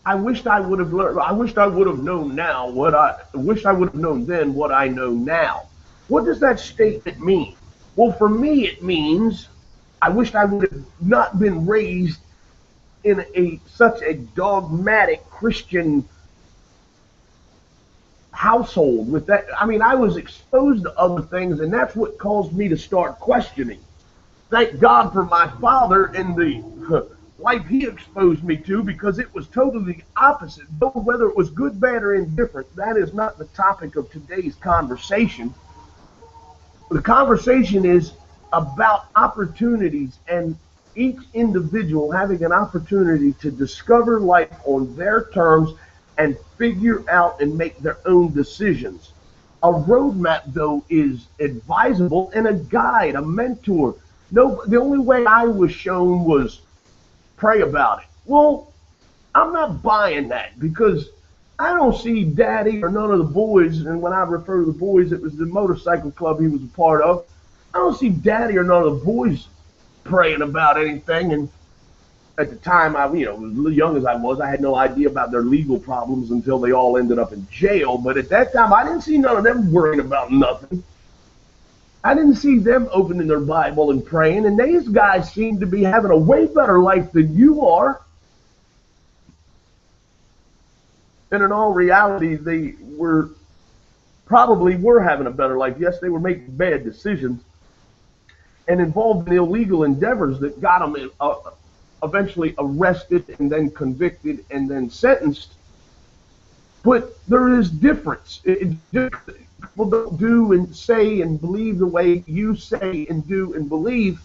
I wished I would have learned. I wished I would have known now what I wished I would have known then what I know now. What does that statement mean? Well, for me, it means I wished I would have not been raised in such a dogmatic Christian household with that. I mean, I was exposed to other things, and that's what caused me to start questioning. Thank God for my father and the life he exposed me to, because it was totally opposite. Though whether it was good, bad, or indifferent, that is not the topic of today's conversation. The conversation is about opportunities, and each individual having an opportunity to discover life on their terms and figure out and make their own decisions. A roadmap, though, is advisable, and a guide, a mentor. No, the only way I was shown was pray about it. Well, I'm not buying that, because I don't see Daddy or none of the boys, and when I refer to the boys, it was the motorcycle club he was a part of. I don't see Daddy or none of the boys praying about anything. And at the time, as young as I was, I had no idea about their legal problems until they all ended up in jail. But at that time, I didn't see none of them worrying about nothing. I didn't see them opening their Bible and praying, and these guys seem to be having a way better life than you are. And in all reality, they were having a better life. Yes, they were making bad decisions and involved in illegal endeavors that got them eventually arrested and then convicted and then sentenced. But there is difference. People don't do and say and believe the way you say and do and believe.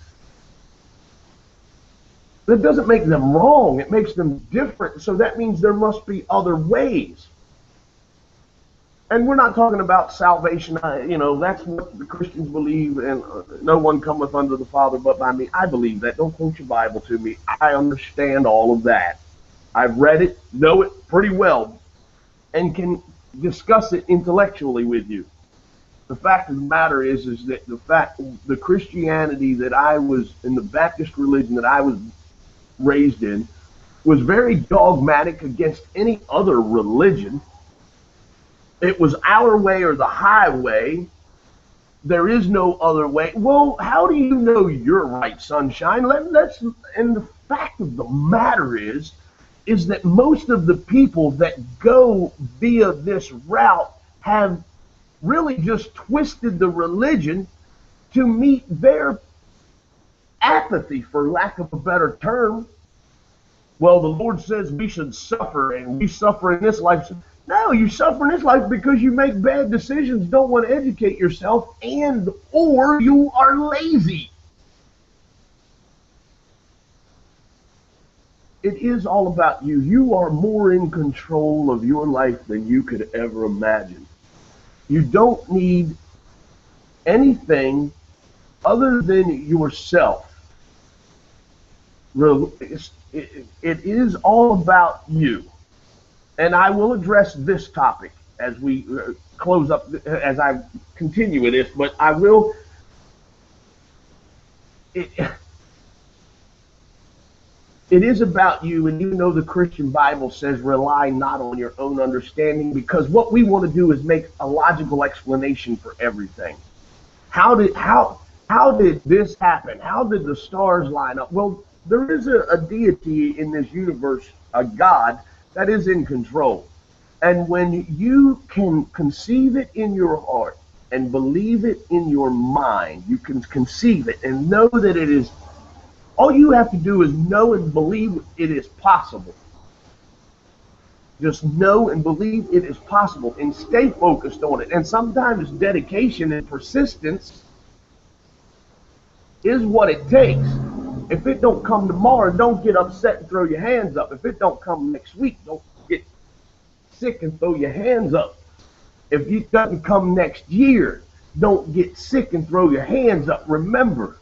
That doesn't make them wrong. It makes them different. So that means there must be other ways. And we're not talking about salvation. That's what the Christians believe, and no one cometh unto the Father but by me. I believe that. Don't quote your Bible to me. I understand all of that. I've read it, know it pretty well, and can discuss it intellectually with you. The fact of the matter is that the Christianity that I was in, the Baptist religion that I was raised in, was very dogmatic against any other religion. It was our way or the highway. There is no other way. Well, how do you know you're right, sunshine? And the fact of the matter is that most of the people that go via this route have really just twisted the religion to meet their apathy, for lack of a better term. Well, the Lord says we should suffer, and we suffer in this life. No, you suffer in this life because you make bad decisions, don't want to educate yourself, and or you are lazy. It is all about you. You are more in control of your life than you could ever imagine. You don't need anything other than yourself. It is all about you. And I will address this topic as we close up, as I continue with this, but I will. It is about you, and even though the Christian Bible says rely not on your own understanding, because what we want to do is make a logical explanation for everything. How did this happen? How did the stars line up? Well, there is a deity in this universe, a God, that is in control. And when you can conceive it in your heart and believe it in your mind, you can conceive it and know that it is, all you have to do is know and believe it is possible. Just know and believe it is possible and stay focused on it. And sometimes dedication and persistence is what it takes. If it don't come tomorrow, don't get upset and throw your hands up. If it don't come next week, don't get sick and throw your hands up. If it doesn't come next year, don't get sick and throw your hands up. Remember,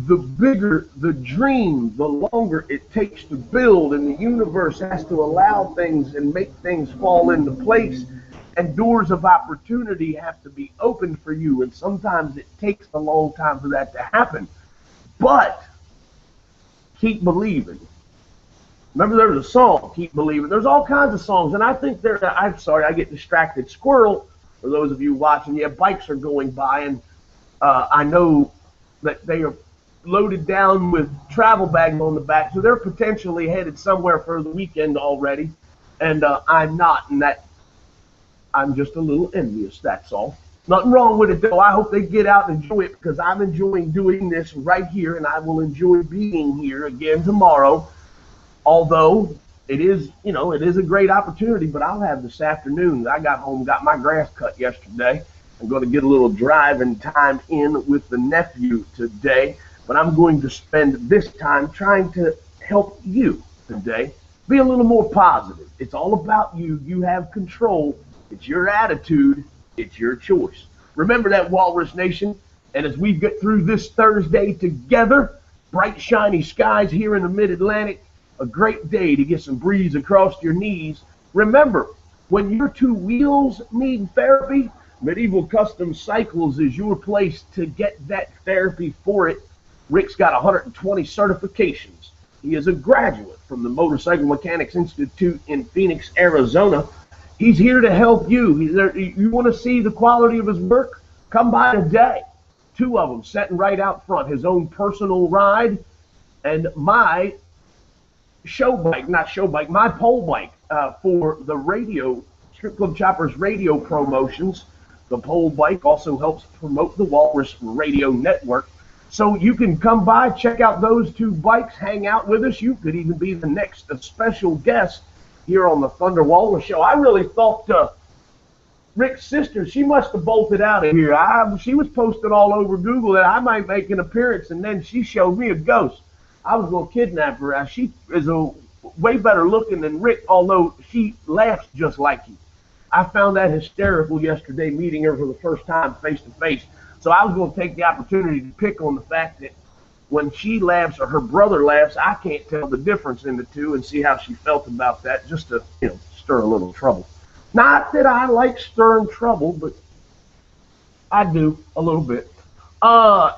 the bigger the dream, the longer it takes to build, and the universe has to allow things and make things fall into place, and doors of opportunity have to be opened for you, and sometimes it takes a long time for that to happen. But keep believing. Remember, there's a song, Keep Believing. There's all kinds of songs, and I think I'm sorry, I get distracted. Squirrel, for those of you watching, yeah, bikes are going by, and I know that they are loaded down with travel bags on the back, so they're potentially headed somewhere for the weekend already, and I'm not, and that I'm just a little envious, that's all. Nothing wrong with it, though. I hope they get out and enjoy it, because I'm enjoying doing this right here, and I will enjoy being here again tomorrow. Although it is, it is a great opportunity, but I'll have this afternoon. I got home, got my grass cut yesterday. I'm going to get a little driving time in with the nephew today, but I'm going to spend this time trying to help you today be a little more positive. It's all about you. You have control. It's your attitude. It's your choice. Remember that, Walrus Nation. And as we get through this Thursday together, bright, shiny skies here in the Mid-Atlantic, a great day to get some breeze across your knees. Remember, when your two wheels need therapy, Medieval Custom Cycles is your place to get that therapy for it. Rick's got 120 certifications. He is a graduate from the Motorcycle Mechanics Institute in Phoenix, Arizona. He's here to help you. You want to see the quality of his work? Come by today. Two of them sitting right out front. His own personal ride and my show bike, not show bike, my pole bike for the radio, Strip Club Choppers radio promotions. The pole bike also helps promote the Walrus Radio Network. So you can come by, check out those two bikes, hang out with us. You could even be the next special guest here on the Thunder Walrus Show. I really thought Rick's sister, she must have bolted out of here. She was posted all over Google that I might make an appearance, and then she showed me a ghost. I was going to kidnap her. She is way better looking than Rick, although she laughs just like him. I found that hysterical yesterday meeting her for the first time face to face. So I was going to take the opportunity to pick on the fact that when she laughs or her brother laughs, I can't tell the difference in the two and see how she felt about that, just to, stir a little trouble. Not that I like stirring trouble, but I do a little bit.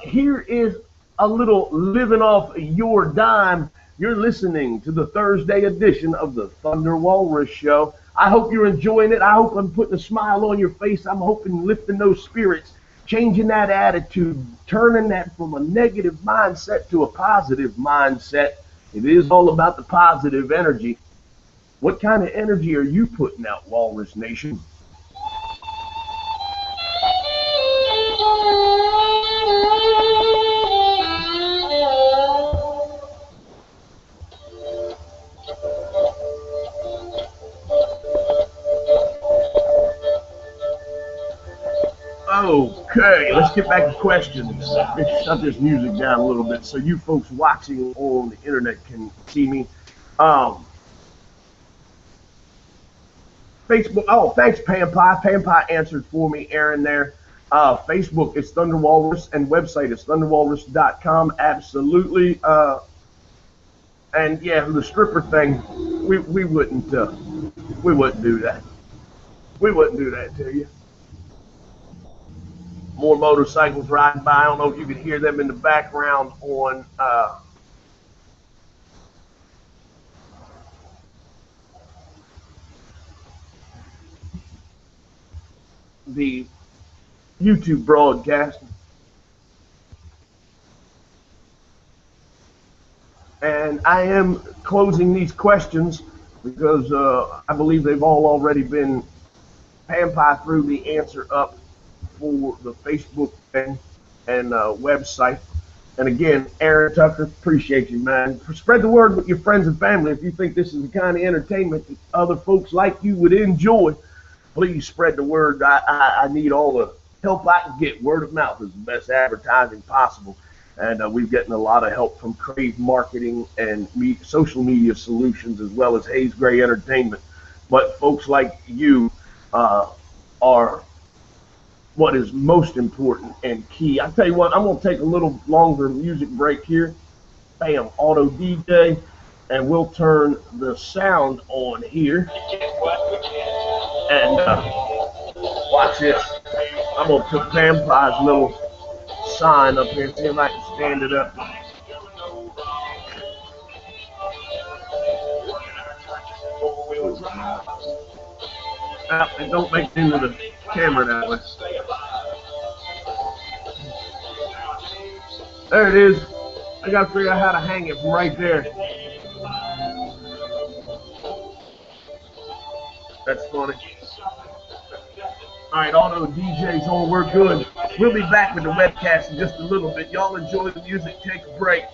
Here is a little living off your dime. You're listening to the Thursday edition of the Thunder Walrus Show. I hope you're enjoying it. I hope I'm putting a smile on your face. I'm hoping lifting those spirits, changing that attitude, turning that from a negative mindset to a positive mindset. It is all about the positive energy. What kind of energy are you putting out, Walrus Nation? Okay, let's get back to questions. Let's shut this music down a little bit so you folks watching on the internet can see me. Facebook, thanks Pam Pie. Pam Pie answered for me, Aaron there. Facebook is Thunder Walrus and website is thunderwalrus.com. Absolutely. And yeah, the stripper thing, we wouldn't do that. We wouldn't do that to you. More motorcycles riding by. I don't know if you can hear them in the background on the YouTube broadcast. And I am closing these questions because I believe they've all already been Pam Pie threw the answer up for the Facebook thing and website. And again, Aaron Tucker, appreciate you, man. Spread the word with your friends and family. If you think this is the kind of entertainment that other folks like you would enjoy, please spread the word. I need all the help I can get. Word of mouth is the best advertising possible. And we're getting a lot of help from Crave Marketing and social media solutions, as well as Hayes Gray Entertainment. But folks like you are what is most important and key. I tell you what, I'm going to take a little longer music break here. Bam, auto DJ, and we'll turn the sound on here. And watch this. I'm going to put Pam Pie's little sign up here, see if I can stand it up. And don't make it into the camera that way. There it is. I got to figure out how to hang it from right there. That's funny. All right, auto DJ's on. We're good. We'll be back with the webcast in just a little bit. Y'all enjoy the music. Take a break.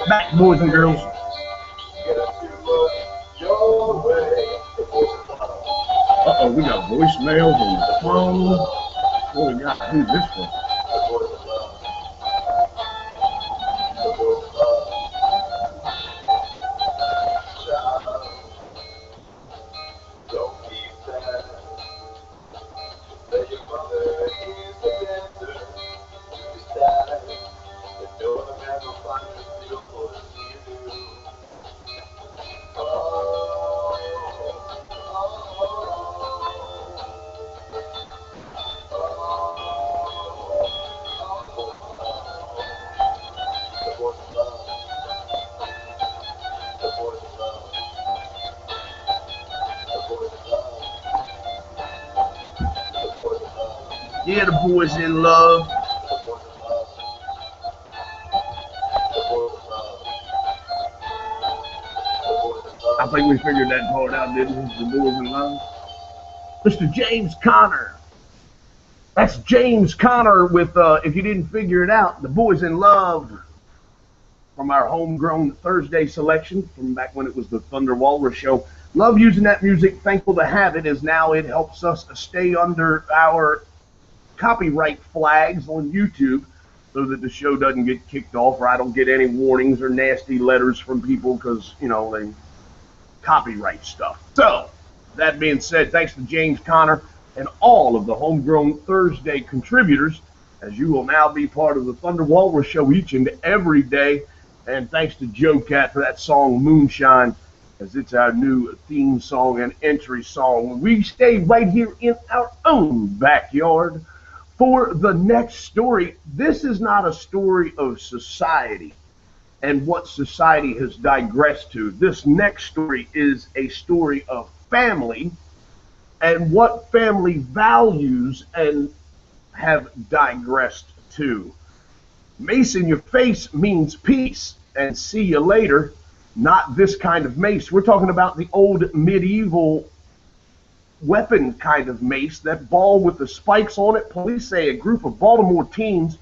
Back, boys and girls. Uh-oh, we got voicemails on the phone. What we got? Who's this from? Yeah, the boys in love. I think we figured that part out, didn't we? The boys in love. Mr. James Conner. That's James Conner with, if you didn't figure it out, the boys in love from our homegrown Thursday selection from back when it was the Thunder Walrus show. Love using that music. Thankful to have it, as now it helps us stay under our copyright flags on YouTube so that the show doesn't get kicked off, or I don't get any warnings or nasty letters from people because, you know, they copyright stuff. So, that being said, thanks to James Conner and all of the homegrown Thursday contributors, as you will now be part of the Thunder Walrus show each and every day. And thanks to Joe Cat for that song Moonshine, as it's our new theme song and entry song. We stay right here in our own backyard for the next story. This is not a story of society and what society has digressed to. This next story is a story of family and what family values and have digressed to. Mace in your face means peace and see you later. Not this kind of mace. We're talking about the old medieval weapon kind of mace, that ball with the spikes on it. Police say a group of Baltimore teens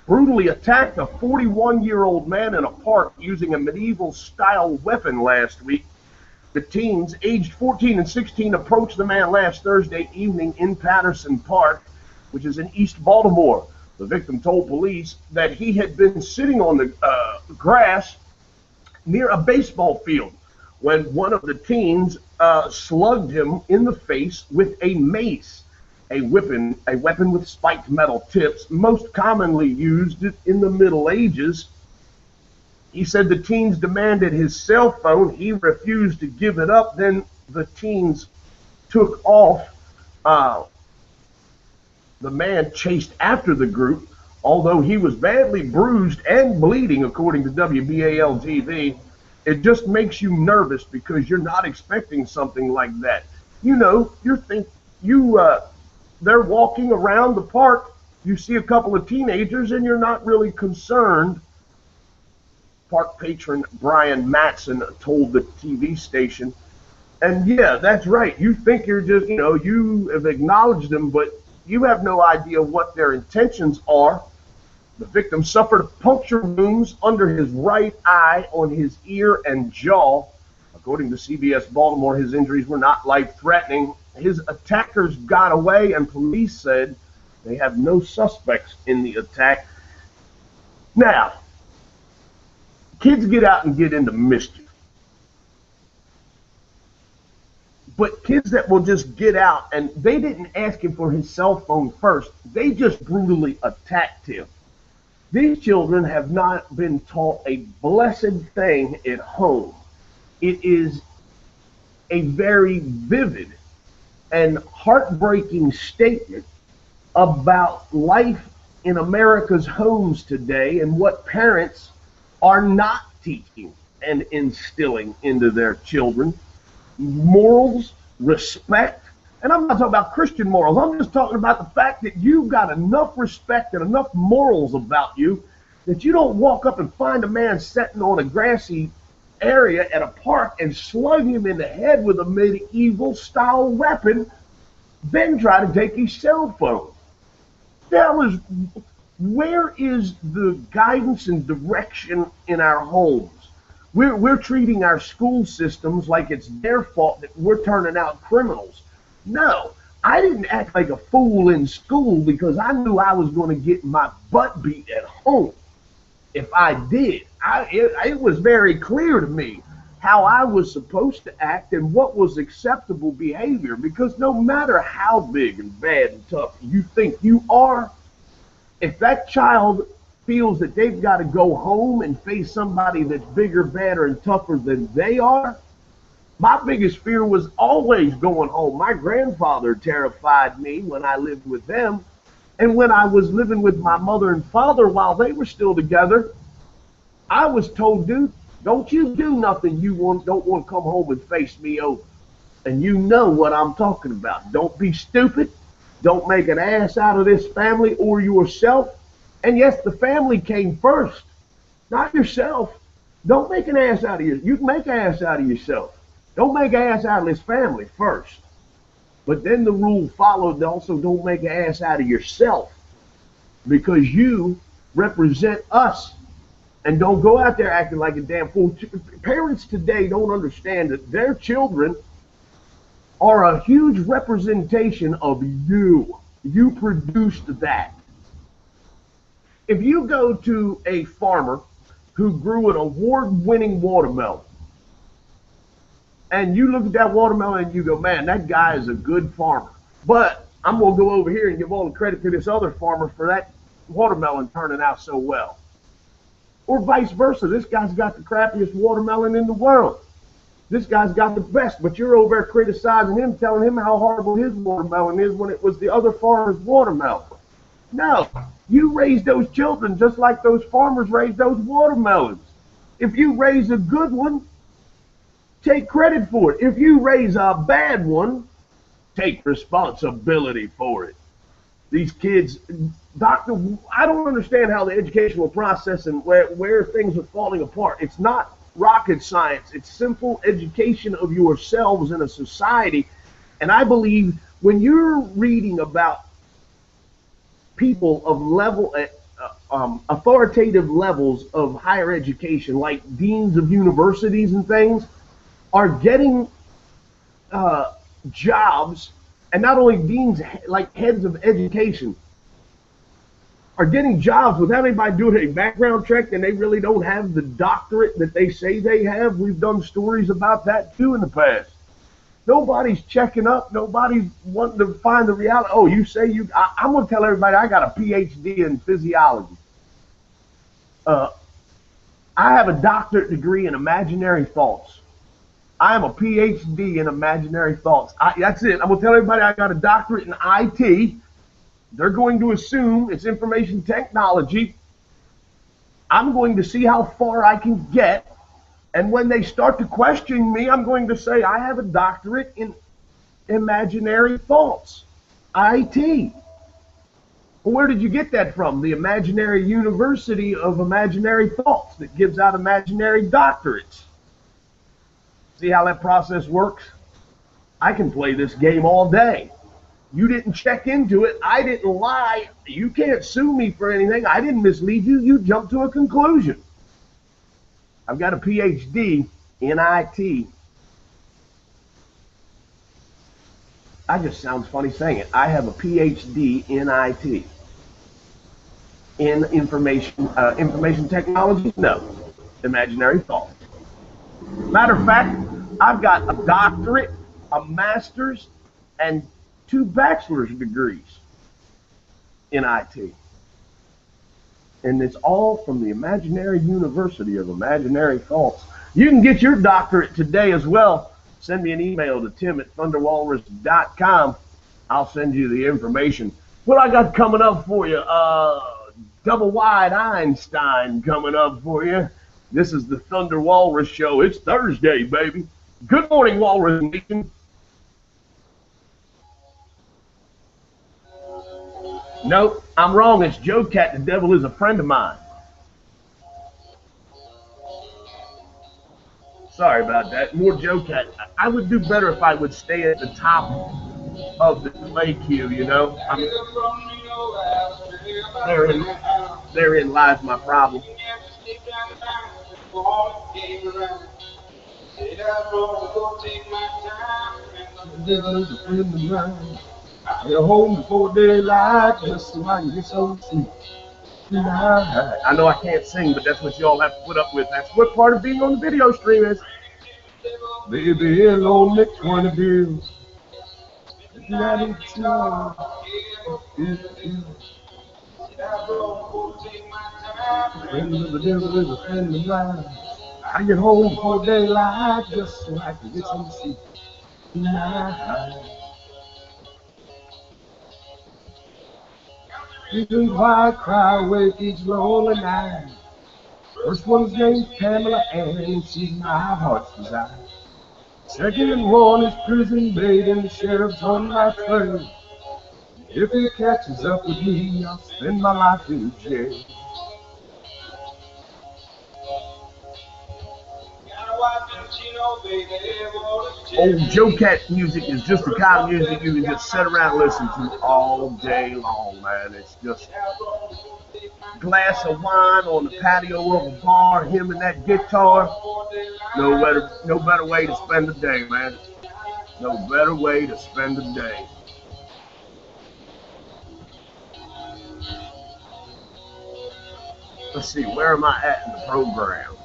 brutally attacked a 41-year-old man in a park using a medieval-style weapon last week. The teens, aged 14 and 16, approached the man last Thursday evening in Patterson Park, which is in East Baltimore. The victim told police that he had been sitting on the grass near a baseball field when one of the teens slugged him in the face with a mace, a weapon with spiked metal tips, most commonly used in the Middle Ages. He said the teens demanded his cell phone. He refused to give it up. Then the teens took off. The man chased after the group, although he was badly bruised and bleeding, according to WBAL-TV. It just makes you nervous because you're not expecting something like that. You know, they're walking around the park. You see a couple of teenagers, and you're not really concerned. Park patron Brian Matson told the TV station. And yeah, that's right. You think you're just, you have acknowledged them, but you have no idea what their intentions are. The victim suffered puncture wounds under his right eye, on his ear and jaw. According to CBS Baltimore, his injuries were not life-threatening. His attackers got away, and police said they have no suspects in the attack. Now, kids get out and get into mischief. But kids that will just get out, and they didn't ask him for his cell phone first. They just brutally attacked him. These children have not been taught a blessed thing at home. It is a very vivid and heartbreaking statement about life in America's homes today and what parents are not teaching and instilling into their children. Morals, respect, and I'm not talking about Christian morals. I'm just talking about the fact that you've got enough respect and enough morals about you that you don't walk up and find a man sitting on a grassy area at a park and slug him in the head with a medieval-style weapon, then try to take his cell phone. Where is the guidance and direction in our homes? We're treating our school systems like it's their fault that we're turning out criminals. No, I didn't act like a fool in school because I knew I was going to get my butt beat at home. If I did, it was very clear to me how I was supposed to act and what was acceptable behavior, because no matter how big and bad and tough you think you are, if that child feels that they've got to go home and face somebody that's bigger, badder, and tougher than they are, my biggest fear was always going home. My grandfather terrified me when I lived with them. And when I was living with my mother and father while they were still together, I was told, dude, don't you do nothing you don't want to come home and face me over. And you know what I'm talking about. Don't be stupid. Don't make an ass out of this family or yourself. And yes, the family came first, not yourself. Don't make an ass out of you. You can make an ass out of yourself. Don't make an ass out of this family first. But then the rule followed also, don't make an ass out of yourself, because you represent us. And don't go out there acting like a damn fool. Parents today don't understand that their children are a huge representation of you. You produced that. If you go to a farmer who grew an award-winning watermelon, and you look at that watermelon and you go, man, that guy is a good farmer. But I'm going to go over here and give all the credit to this other farmer for that watermelon turning out so well. Or vice versa. This guy's got the crappiest watermelon in the world. This guy's got the best, but you're over there criticizing him, telling him how horrible his watermelon is when it was the other farmer's watermelon. No, you raised those children just like those farmers raised those watermelons. If you raise a good one, take credit for it. If you raise a bad one, take responsibility for it. These kids, Doctor, I don't understand how the educational process and where things are falling apart. It's not rocket science. It's simple education of yourselves in a society. And I believe when you're reading about people of level, authoritative levels of higher education, like deans of universities and things, are getting jobs, and not only deans, like heads of education, are getting jobs without anybody doing a background check, and they really don't have the doctorate that they say they have. We've done stories about that too in the past. Nobody's checking up. Nobody's wanting to find the reality. Oh, you say you... I'm going to tell everybody I got a PhD in physiology. I have a doctorate degree in imaginary thoughts. I am a PhD in imaginary thoughts. That's it. I'm going to tell everybody I got a doctorate in IT. They're going to assume it's information technology. I'm going to see how far I can get. And when they start to question me, I'm going to say I have a doctorate in imaginary thoughts, IT. Well, where did you get that from? The Imaginary University of Imaginary Thoughts that gives out imaginary doctorates. See how that process works? I can play this game all day. You didn't check into it. I didn't lie. You can't sue me for anything. I didn't mislead you. You jumped to a conclusion. I've got a PhD in IT. I just sounds funny saying it. I have a PhD in IT. In information technology? No. Imaginary thought. Matter of fact, I've got a doctorate, a master's, and 2 bachelor's degrees in IT. And it's all from the Imaginary University of Imaginary Thoughts. You can get your doctorate today as well. Send me an email to tim@thunderwalrus.com. I'll send you the information. What I got coming up for you? Double wide Einstein coming up for you. This is the Thunder Walrus Show. It's Thursday, baby. Good morning, Walrus Nation. Nope, I'm wrong. It's Joe Cat. The devil is a friend of mine. Sorry about that. More Joe Cat. I would do better if I would stay at the top of the play queue, you know. Therein, therein lies my problem. You're home before daylight, just so I can get some sleep. I know I can't sing, but that's what y'all have to put up with. That's what part of being on the video stream is. Baby, it'll make 20 bills. That is love. Friend of the devil is a friend of mine. I get home before daylight just so I can get some sleep. You can cry awake each lonely night. First one's named Pamela and she's my heart's desire. Second one is prison bait and the sheriff's on my trail. If he catches up with me, I'll spend my life in jail. Old Joe Cat music is just the kind of music you can just sit around and listen to all day long, man. It's just a glass of wine on the patio of a bar, him and that guitar. No better way to spend the day, man. No better way to spend the day. Let's see, where am I at in the program?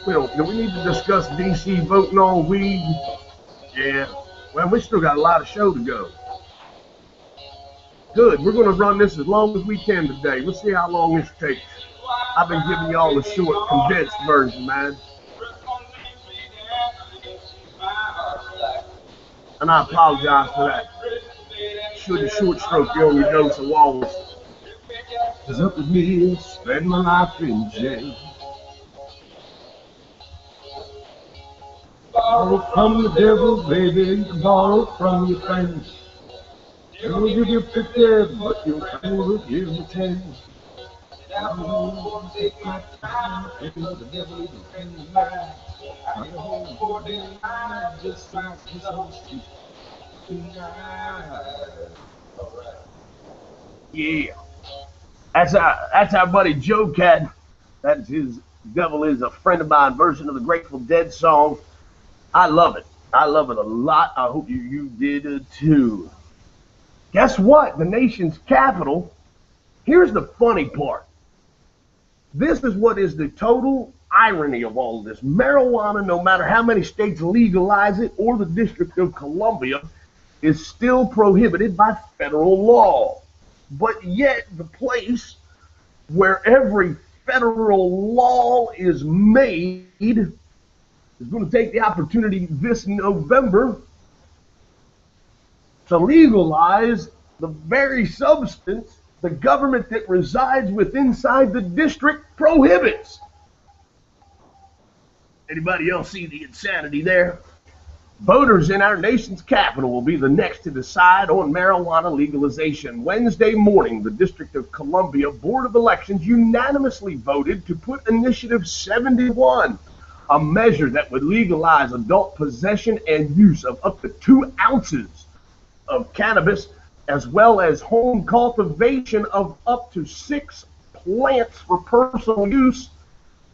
Do we need to discuss DC voting on weed? Yeah. Well, we still got a lot of show to go. Good. We're going to run this as long as we can today. We'll see how long this takes. I've been giving y'all a short, condensed version, man. And I apologize for that. Should have short stroked you on your dose of Walrus. It's up to me to spend my life in jail. Borrow from the devil, baby, you can borrow from your friends. They will give you 50, but your friend will give you 10. I'm gonna take my time, thinking of the devil is a friend of mine. I'm home for daylight, just like his old street. Yeah, that's our buddy Joe Cat. That's his "Devil Is a Friend of Mine" version of the Grateful Dead song. I love it. I love it a lot. I hope you did too. Guess what? The nation's capital. Here's the funny part. This is what is the total irony of all of this. Marijuana, no matter how many states legalize it or the District of Columbia, is still prohibited by federal law. But yet the place where every federal law is made is going to take the opportunity this November to legalize the very substance the government that resides inside the district prohibits. Anybody else see the insanity there? Voters in our nation's capital will be the next to decide on marijuana legalization. Wednesday morning, the District of Columbia Board of Elections unanimously voted to put Initiative 71, a measure that would legalize adult possession and use of up to 2 ounces of cannabis, as well as home cultivation of up to 6 plants for personal use,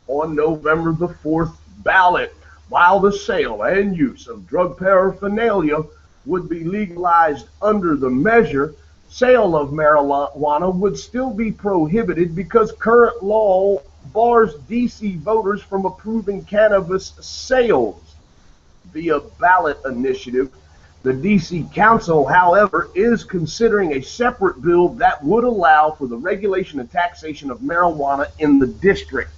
on November the 4th ballot, while the sale and use of drug paraphernalia would be legalized under the measure. Sale of marijuana would still be prohibited because current law bars DC voters from approving cannabis sales via ballot initiative. The DC Council, however, is considering a separate bill that would allow for the regulation and taxation of marijuana in the district.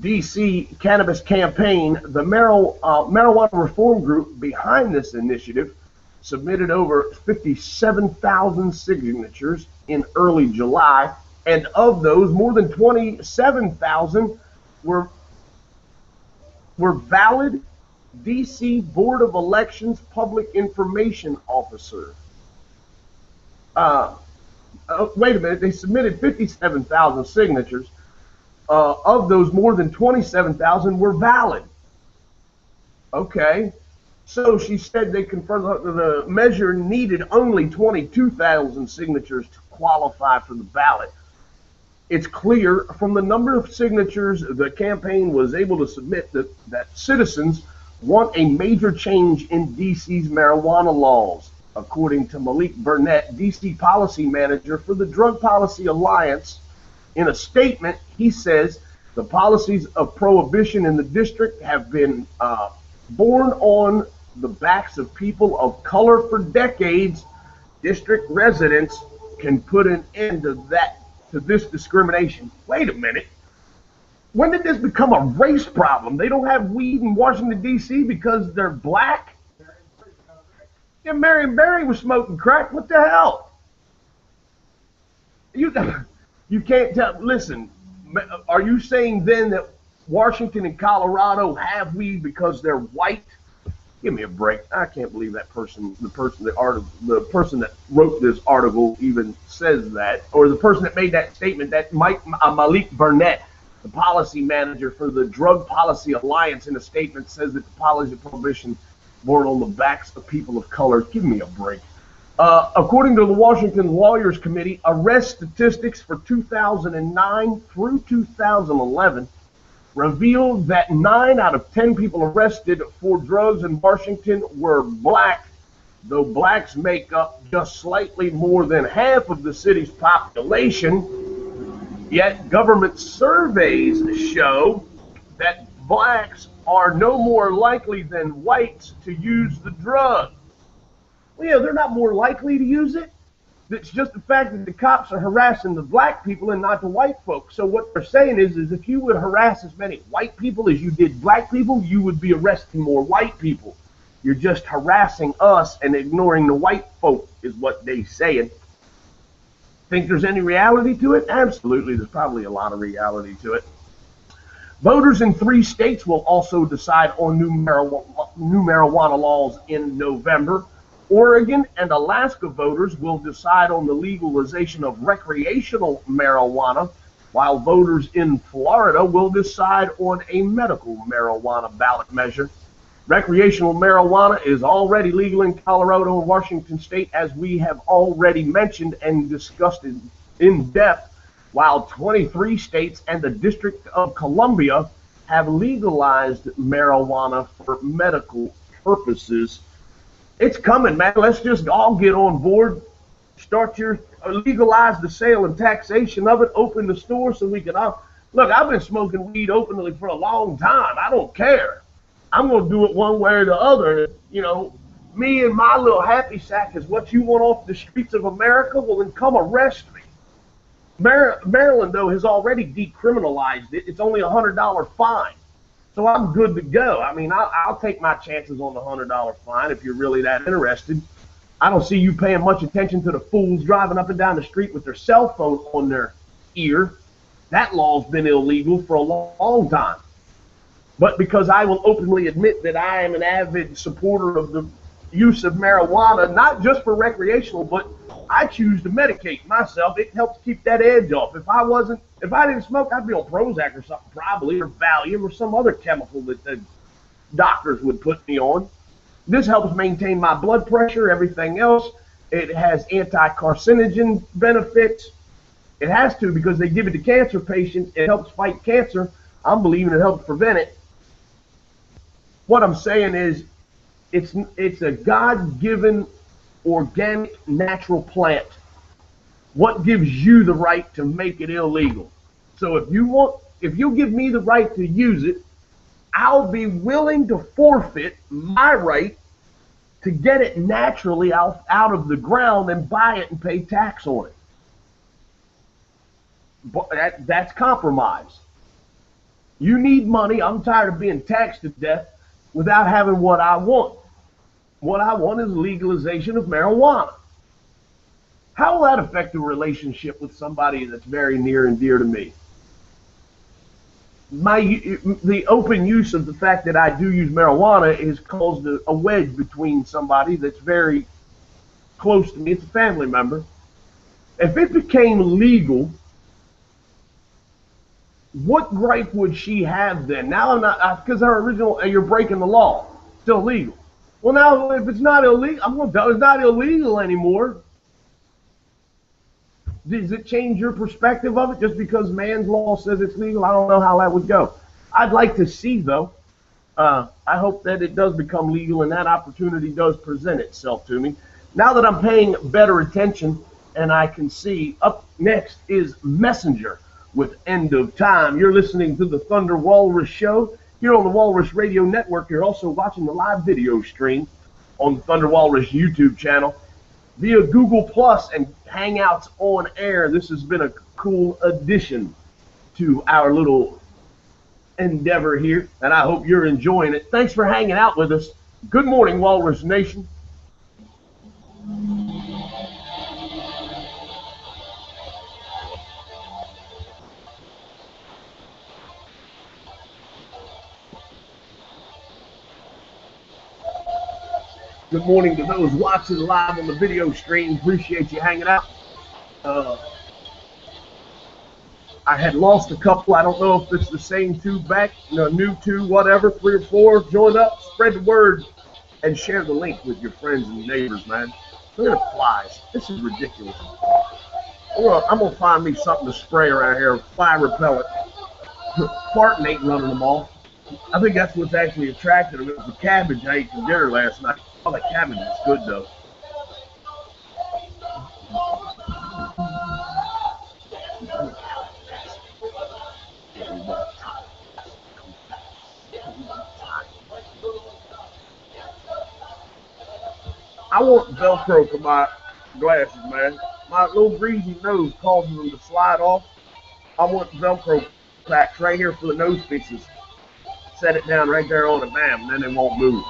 DC Cannabis Campaign, the marijuana reform group behind this initiative, submitted over 57,000 signatures in early July, and of those, more than 27,000 were valid DC Board of Elections Public Information Officer. Wait a minute, they submitted 57,000 signatures. Of those, more than 27,000 were valid. Okay. So she said they confirmed the measure needed only 22,000 signatures to qualify for the ballot. It's clear from the number of signatures the campaign was able to submit that citizens want a major change in D.C.'s marijuana laws. According to Malik Burnett, D.C. policy manager for the Drug Policy Alliance, in a statement, he says the policies of prohibition in the district have been borne on the backs of people of color for decades. District residents can put an end to this discrimination. Wait a minute. When did this become a race problem? They don't have weed in Washington, D.C. because they're black? Yeah, Marion Barry was smoking crack. What the hell? You can't tell. Listen, are you saying then that Washington and Colorado have weed because they're white? Give me a break. I can't believe the person that wrote this article even says that, or the person that made that statement, that Malik Burnett, the policy manager for the Drug Policy Alliance, in a statement says that the policy of prohibition born on the backs of people of color. Give me a break. According to the Washington Lawyers Committee, arrest statistics for 2009 through 2011 revealed that 9 out of 10 people arrested for drugs in Washington were black, though blacks make up just slightly more than half of the city's population. Yet government surveys show that blacks are no more likely than whites to use the drug. Well, yeah, they're not more likely to use it. It's just the fact that the cops are harassing the black people and not the white folks. So what they're saying is if you would harass as many white people as you did black people, you would be arresting more white people. You're just harassing us and ignoring the white folk, is what they're saying. Think there's any reality to it? Absolutely, there's probably a lot of reality to it. Voters in 3 states will also decide on new marijuana laws in November. Oregon and Alaska voters will decide on the legalization of recreational marijuana, while voters in Florida will decide on a medical marijuana ballot measure. Recreational marijuana is already legal in Colorado and Washington state, as we have already mentioned and discussed in depth, while 23 states and the District of Columbia have legalized marijuana for medical purposes. It's coming, man. Let's just all get on board. Legalize the sale and taxation of it. Open the store so we can all. Look, I've been smoking weed openly for a long time. I don't care. I'm going to do it one way or the other. You know, me and my little happy sack is what you want off the streets of America. Well, then come arrest me. Maryland, though, has already decriminalized it. It's only a $100 fine. So I'm good to go. I mean, I'll take my chances on the $100 fine if you're really that interested. I don't see you paying much attention to the fools driving up and down the street with their cell phone on their ear. That law's been illegal for a long time. But because I will openly admit that I am an avid supporter of the use of marijuana, not just for recreational, but I choose to medicate myself. It helps keep that edge off. If I didn't smoke, I'd be on Prozac or something probably, or Valium or some other chemical that the doctors would put me on. This helps maintain my blood pressure, everything else. It has anti-carcinogen benefits. It has to, because they give it to cancer patients. It helps fight cancer. I'm believing it helps prevent it. What I'm saying is it's a God-given organic natural plant. What gives you the right to make it illegal? So if you give me the right to use it, I'll be willing to forfeit my right to get it naturally out of the ground and buy it and pay tax on it. But that's compromise. You need money. I'm tired of being taxed to death without having what I want. What I want is legalization of marijuana. How will that affect a relationship with somebody that's very near and dear to me? The open use of the fact that I do use marijuana has caused a wedge between somebody that's very close to me. It's a family member. If it became legal, what gripe would she have then? Now I'm not, because our original, you're breaking the law, still legal. Well, now, if it's not illegal, it's not illegal anymore. Does it change your perspective of it just because man's law says it's legal? I don't know how that would go. I'd like to see, though. I hope that it does become legal and that opportunity does present itself to me. Now that I'm paying better attention and I can see, up next is Messenger with End of Time. You're listening to the Thunder Walrus Show here on the Walrus Radio Network. You're also watching the live video stream on the Thunder Walrus YouTube channel via Google Plus and Hangouts on air. This has been a cool addition to our little endeavor here, and I hope you're enjoying it. Thanks for hanging out with us. Good morning, Walrus Nation. Good morning to those watching live on the video stream. Appreciate you hanging out. I had lost a couple. I don't know if it's the same two back, new two, whatever, 3 or 4. Join up, spread the word, and share the link with your friends and neighbors, man. Look at the flies. This is ridiculous. I'm going to find me something to spray around here, fly repellent. Farting ain't running them off. I think that's what's actually attracted them. It was the cabbage I ate for dinner last night. Oh, the cabbage is good, though. I want Velcro for my glasses, man. My little greasy nose causes them to slide off. I want Velcro packs right here for the nose pieces. Set it down right there on the bam, and then they won't move.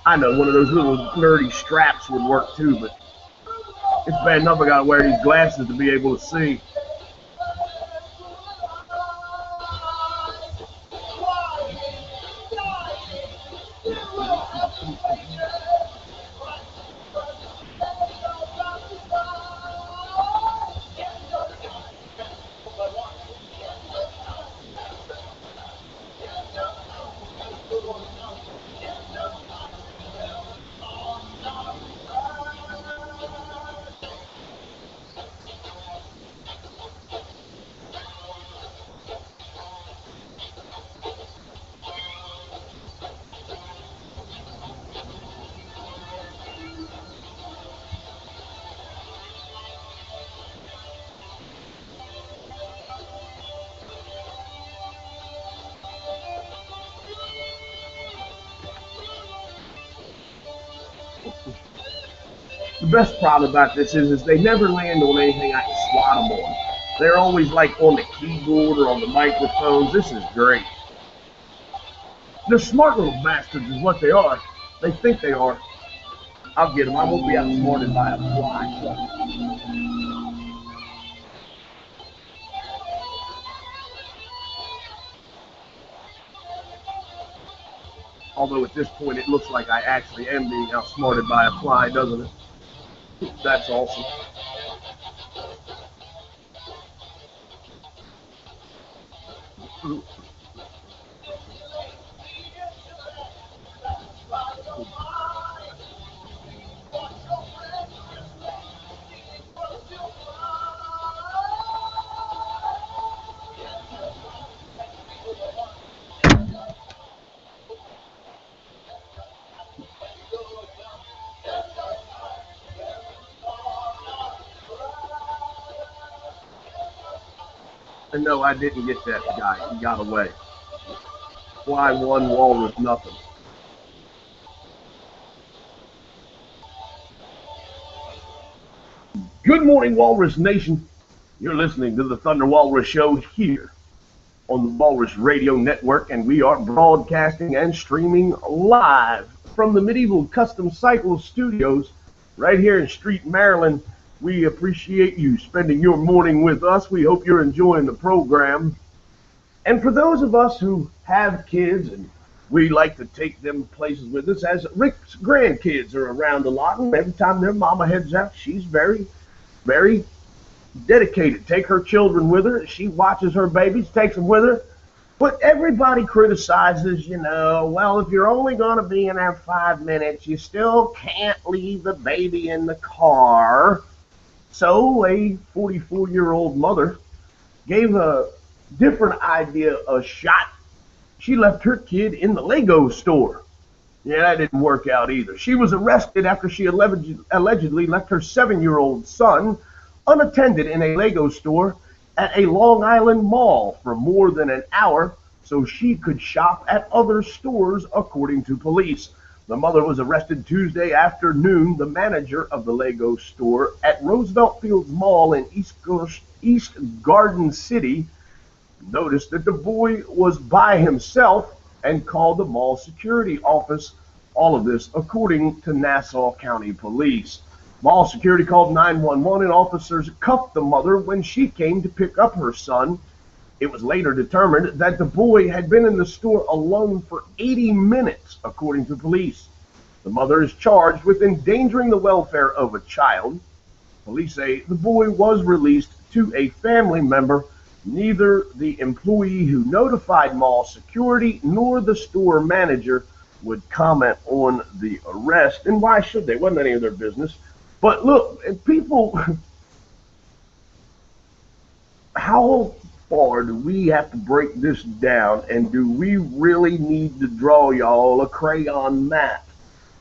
I know one of those little nerdy straps would work too, but it's bad enough I gotta wear these glasses to be able to see. The best part about this is they never land on anything I can swat them on. They're always like on the keyboard or on the microphones. This is great. They're smart little bastards is what they are. They think they are. I'll get them. I won't be outsmarted by a fly. Although at this point it looks like I actually am being outsmarted by a fly, doesn't it? That's awesome. And no, I didn't get that guy. He got away. Fly one, walrus nothing. Good morning, Walrus Nation. You're listening to the Thunder Walrus Show here on the Walrus Radio Network, and we are broadcasting and streaming live from the Medieval Custom Cycle Studios right here in Street, Maryland. We appreciate you spending your morning with us. We hope you're enjoying the program. And for those of us who have kids, and we like to take them places with us, as Rick's grandkids are around a lot, and every time their mama heads out, she's very, very dedicated. Take her children with her. She watches her babies, takes them with her. But everybody criticizes, well, if you're only going to be in there 5 minutes, you still can't leave the baby in the car. So a 44-year-old mother gave a different idea a shot. She left her kid in the Lego store. Yeah, that didn't work out either. She was arrested after she allegedly left her 7-year-old son unattended in a Lego store at a Long Island mall for more than an hour so she could shop at other stores, according to police. The mother was arrested Tuesday afternoon. The manager of the Lego store at Roosevelt Fields Mall in East Garden City noticed that the boy was by himself and called the mall security office. All of this according to Nassau County Police. Mall security called 911 and officers cuffed the mother when she came to pick up her son. It was later determined that the boy had been in the store alone for 80 minutes, according to police. The mother is charged with endangering the welfare of a child. Police say the boy was released to a family member. Neither the employee who notified mall security nor the store manager would comment on the arrest. And why should they? It wasn't any of their business. But look, people, how far do we have to break this down? And do we really need to draw y'all a crayon map?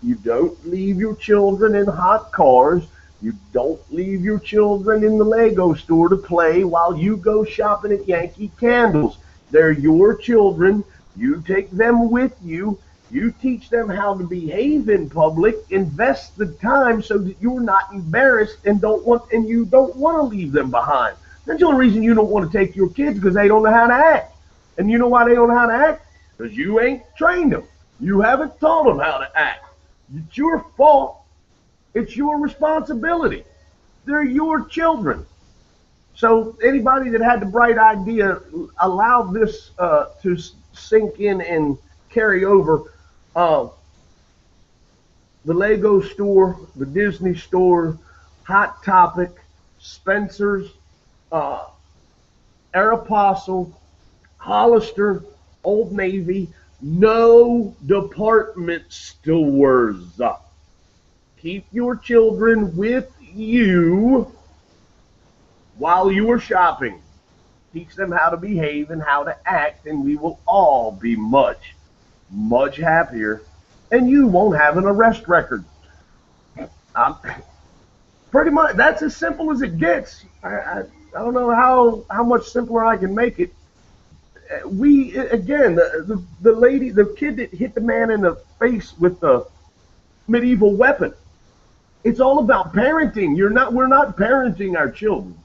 You don't leave your children in hot cars. You don't leave your children in the Lego store to play while you go shopping at Yankee Candles. They're your children. You take them with you. You teach them how to behave in public. Invest the time so that you're not embarrassed and you don't want to leave them behind. That's the only reason you don't want to take your kids, because they don't know how to act. And you know why they don't know how to act? Because you ain't trained them. You haven't taught them how to act. It's your fault. It's your responsibility. They're your children. So anybody that had the bright idea, allow this to sink in and carry over. The Lego store, the Disney store, Hot Topic, Spencer's, Aeropostale, Hollister, Old Navy, no department stores. Keep your children with you while you are shopping. Teach them how to behave and how to act, and we will all be much, much happier, and you won't have an arrest record. Pretty much, that's as simple as it gets. I don't know how much simpler I can make it. The kid that hit the man in the face with the medieval weapon. It's all about parenting. We're not parenting our children.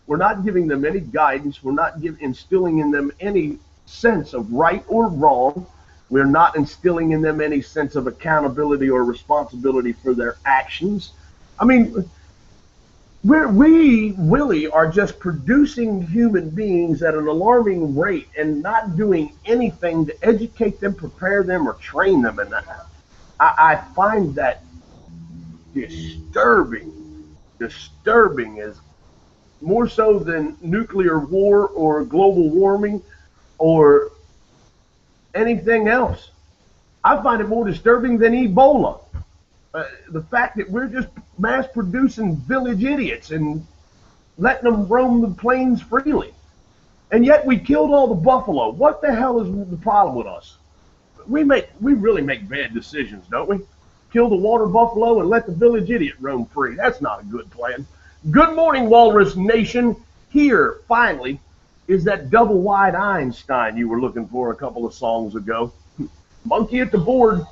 We're not giving them any guidance. We're not instilling in them any sense of right or wrong. We're not instilling in them any sense of accountability or responsibility for their actions. I mean, we really are just producing human beings at an alarming rate and not doing anything to educate them, prepare them, or train them. And I find that disturbing is more so than nuclear war or global warming or anything else. I find it more disturbing than Ebola. The fact that we're just mass producing village idiots and letting them roam the plains freely. And yet we killed all the buffalo. What the hell is the problem with us? We really make bad decisions, don't we? Kill the water buffalo and let the village idiot roam free. That's not a good plan. Good morning, Walrus Nation. Here, finally, is that double-wide Einstein you were looking for a couple of songs ago. Monkey at the board.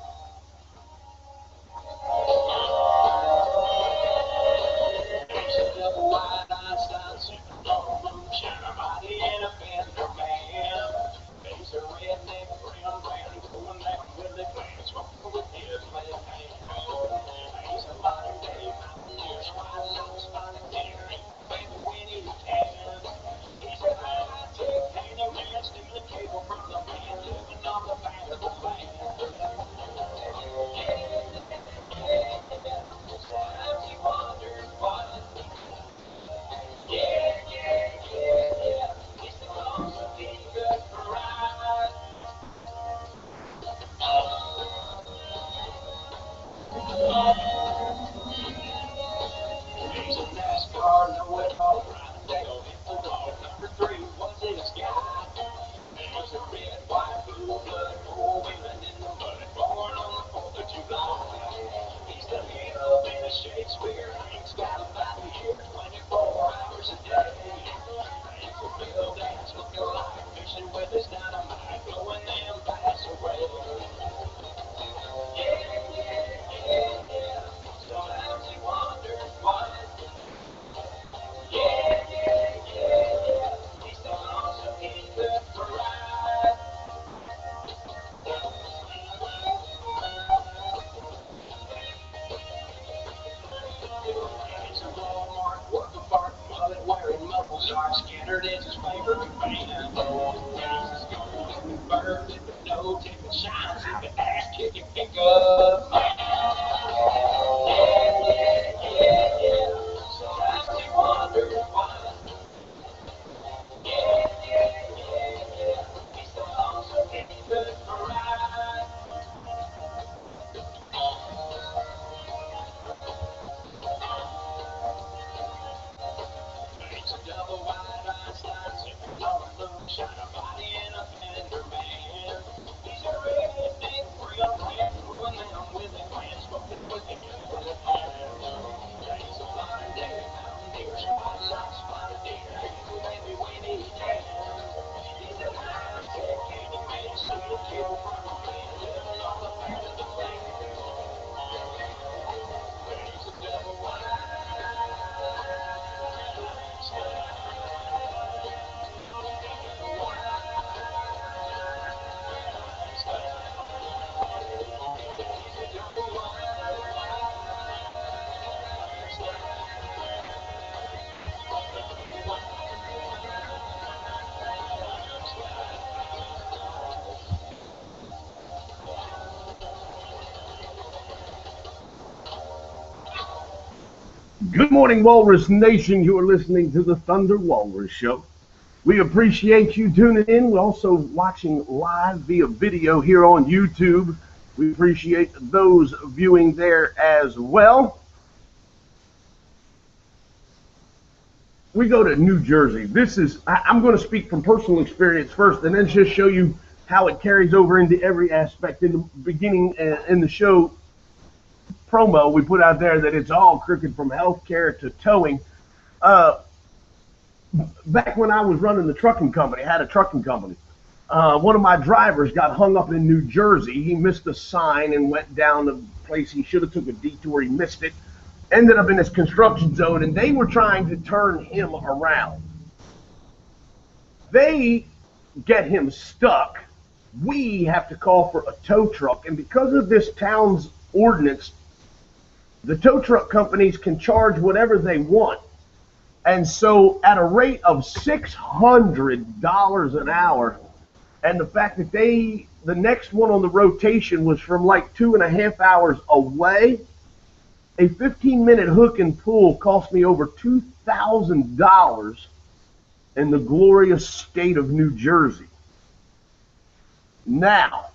entered in his favorite band. Jesus goes bird with the nose and the shines and the ass kicking pickup. Yeah. Sometimes you wonder why. Yeah. He's the lonesome and he could ride. He's a double wide Einstein, sipping on a moonshine, a body in a fender man. He's a redneck, real man, moving down with a man, smoking with him in the past. He's a modern day mountaineer, spotted deer, he's with every way that he can. He's a high-tech candy man, sweet kid from a man, living on the back of the land. He's a double wide Good morning, Walrus Nation. You are listening to the Thunder Walrus Show. We appreciate you tuning in. We're also watching live via video here on YouTube. We appreciate those viewing there as well. We go to New Jersey. I'm going to speak from personal experience first and then just show you how it carries over into every aspect. In the beginning, in the show promo, we put out there that it's all crooked from healthcare to towing. Back when I was running the trucking company, I had a trucking company. One of my drivers got hung up in New Jersey. He missed a sign and went down the place he should have took a detour. He missed it. Ended up in this construction zone, and they were trying to turn him around. They get him stuck. We have to call for a tow truck, and because of this town's ordinance, the tow truck companies can charge whatever they want. And so at a rate of $600 an hour, and the fact that the next one on the rotation was from like 2.5 hours away, a 15-minute hook and pull cost me over $2,000 in the glorious state of New Jersey. Now,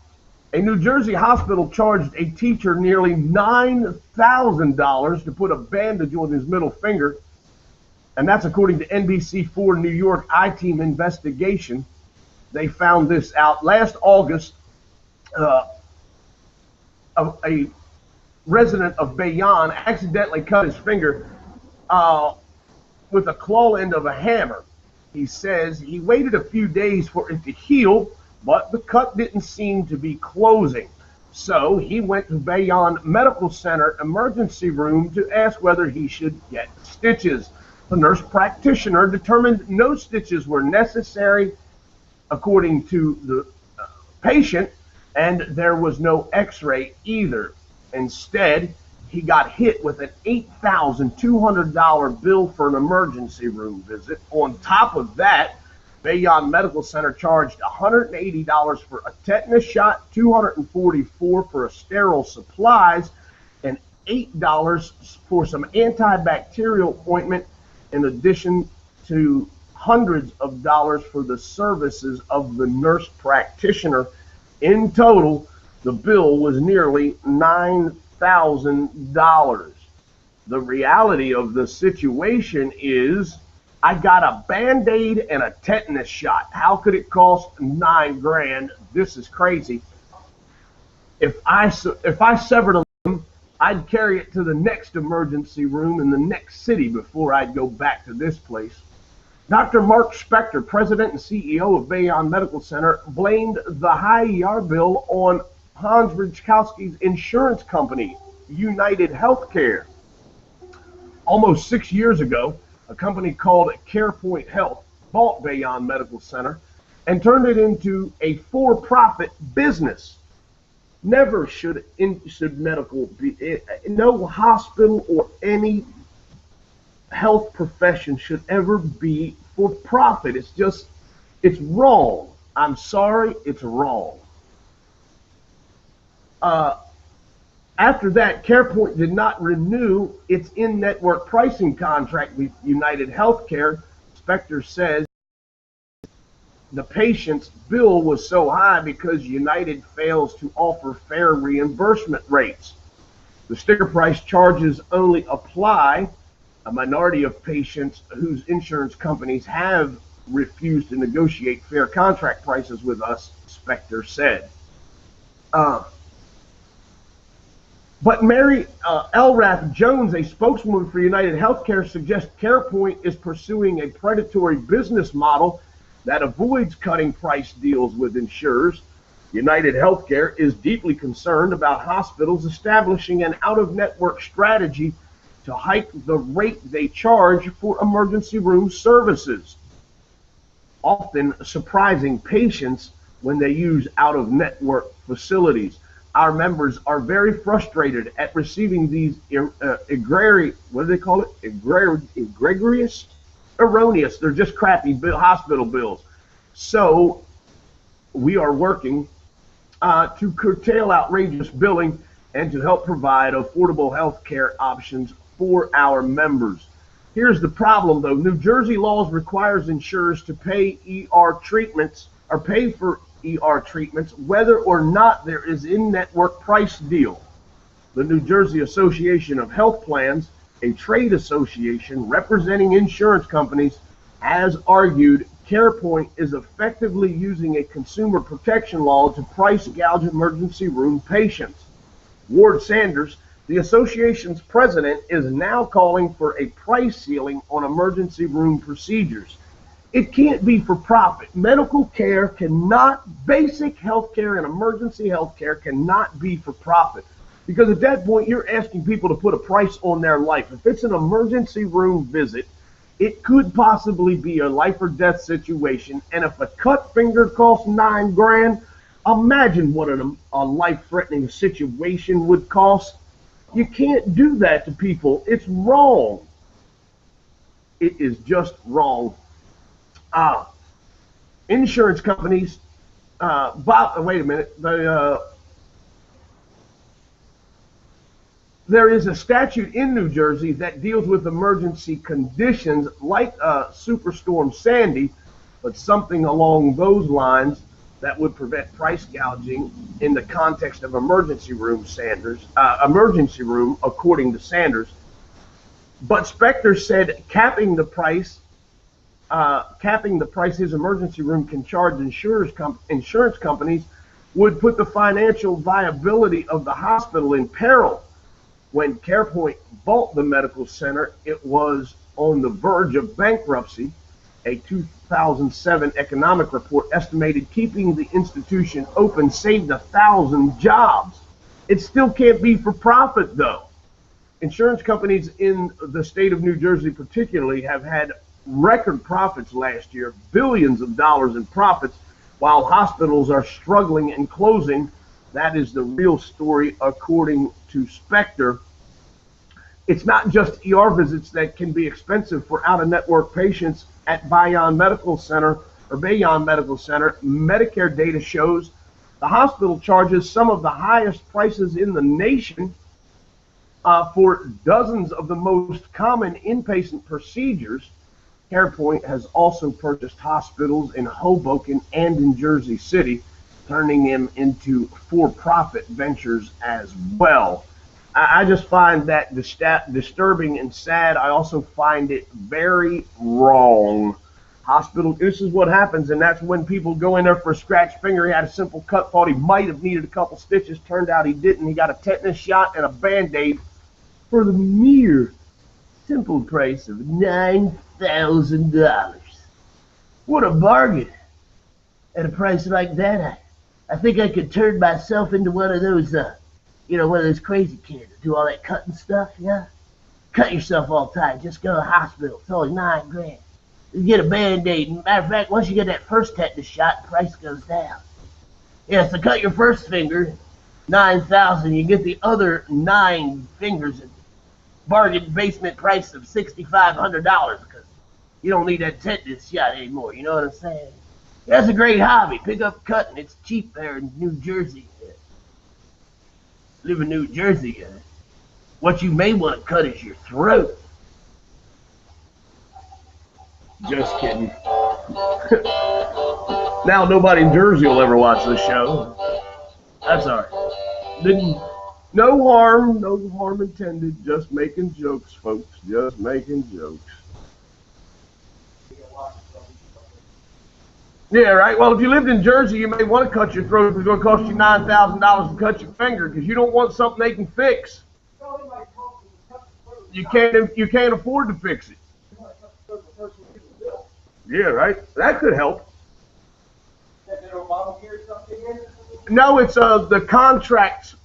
a New Jersey hospital charged a teacher nearly $9,000 to put a bandage on his middle finger, and that's according to NBC4 New York I-Team investigation. They found this out last August. A resident of Bayonne accidentally cut his finger with a claw end of a hammer. He says he waited a few days for it to heal, but the cut didn't seem to be closing. So he went to Bayonne Medical Center emergency room to ask whether he should get stitches. The nurse practitioner determined no stitches were necessary according to the patient, and there was no x-ray either. Instead, he got hit with an $8,200 bill for an emergency room visit. On top of that, Bayonne Medical Center charged $180 for a tetanus shot, $244 for a sterile supplies, and $8 for some antibacterial ointment, in addition to hundreds of dollars for the services of the nurse practitioner. In total, the bill was nearly $9,000. The reality of the situation is, I got a Band-Aid and a tetanus shot. How could it cost $9,000? This is crazy. If I severed a limb, I'd carry it to the next emergency room in the next city before I'd go back to this place. Dr. Mark Spector, president and CEO of Bayonne Medical Center, blamed the high ER bill on Hans Rijkowski's insurance company, United Healthcare. Almost 6 years ago, a company called CarePoint Health bought Bayonne Medical Center and turned it into a for-profit business. Never should medical be, no hospital or any health profession should ever be for profit. It's wrong. I'm sorry, it's wrong. Uh, After that, CarePoint did not renew its in-network pricing contract with United Healthcare. Spectre says the patient's bill was so high because United fails to offer fair reimbursement rates. The sticker price charges only apply a minority of patients whose insurance companies have refused to negotiate fair contract prices with us, Spectre said. Uh, But Mary Elrath Jones, a spokeswoman for United Healthcare, suggests CarePoint is pursuing a predatory business model that avoids cutting price deals with insurers. United Healthcare is deeply concerned about hospitals establishing an out-of-network strategy to hike the rate they charge for emergency room services, often surprising patients when they use out-of-network facilities. Our members are very frustrated at receiving these what do they call it? Egregious? Erroneous. They're just crappy hospital bills. So we are working to curtail outrageous billing and to help provide affordable health care options for our members. Here's the problem, though. New Jersey laws requires insurers to pay ER treatments or pay for ER treatments whether or not there is in-network price deal. The New Jersey Association of Health Plans, a trade association representing insurance companies, has argued CarePoint is effectively using a consumer protection law to price gouge emergency room patients. Ward Sanders, the association's president, is now calling for a price ceiling on emergency room procedures. It can't be for profit. Medical care basic health care and emergency health care cannot be for profit. Because at that point, you're asking people to put a price on their life. If it's an emergency room visit, it could possibly be a life or death situation. And if a cut finger costs $9,000, imagine what a life-threatening situation would cost. You can't do that to people. It's wrong. It is just wrong. Insurance companies, wait a minute, there is a statute in New Jersey that deals with emergency conditions like Superstorm Sandy, but something along those lines that would prevent price gouging in the context of emergency room, according to Sanders. But Spectre said capping the price his emergency room can charge insurance companies would put the financial viability of the hospital in peril. When CarePoint bought the medical center, it was on the verge of bankruptcy. A 2007 economic report estimated keeping the institution open saved 1,000 jobs. It still can't be for profit, though. Insurance companies in the state of New Jersey particularly have had record profits last year, billions of dollars in profits, while hospitals are struggling and closing. That is the real story, according to Spectre. It's not just ER visits that can be expensive for out-of-network patients at Bayonne Medical Center. Medicare data shows the hospital charges some of the highest prices in the nation for dozens of the most common inpatient procedures. CarePoint has also purchased hospitals in Hoboken and in Jersey City, turning them into for-profit ventures as well. I just find that disturbing and sad. I also find it very wrong. This is what happens, and that's when people go in there for a scratched finger. He had a simple cut, thought he might have needed a couple stitches. Turned out he didn't. He got a tetanus shot and a Band-Aid for the mere simple price of $9,000. What a bargain. At a price like that, I think I could turn myself into one of those, one of those crazy kids that do all that cutting stuff, yeah? Cut yourself all the time. Just go to the hospital. It's only $9,000. You get a Band-Aid. Matter of fact, once you get that first tetanus shot, the price goes down. Yeah, so cut your first finger, $9,000. You get the other 9 fingers. bargain basement price of $6,500 because you don't need that tetanus shot anymore. You know what I'm saying? That's a great hobby. Pick up cutting. It's cheap there in New Jersey. Live in New Jersey. What you may want to cut is your throat. Just kidding. Now nobody in Jersey will ever watch this show. That's all right. No harm intended. Just making jokes, folks. Just making jokes. Yeah, right. Well, if you lived in Jersey, you may want to cut your throat if it's going to cost you $9,000 to cut your finger because you don't want something they can fix. You can't afford to fix it. Yeah, right. That could help. No, it's the contracts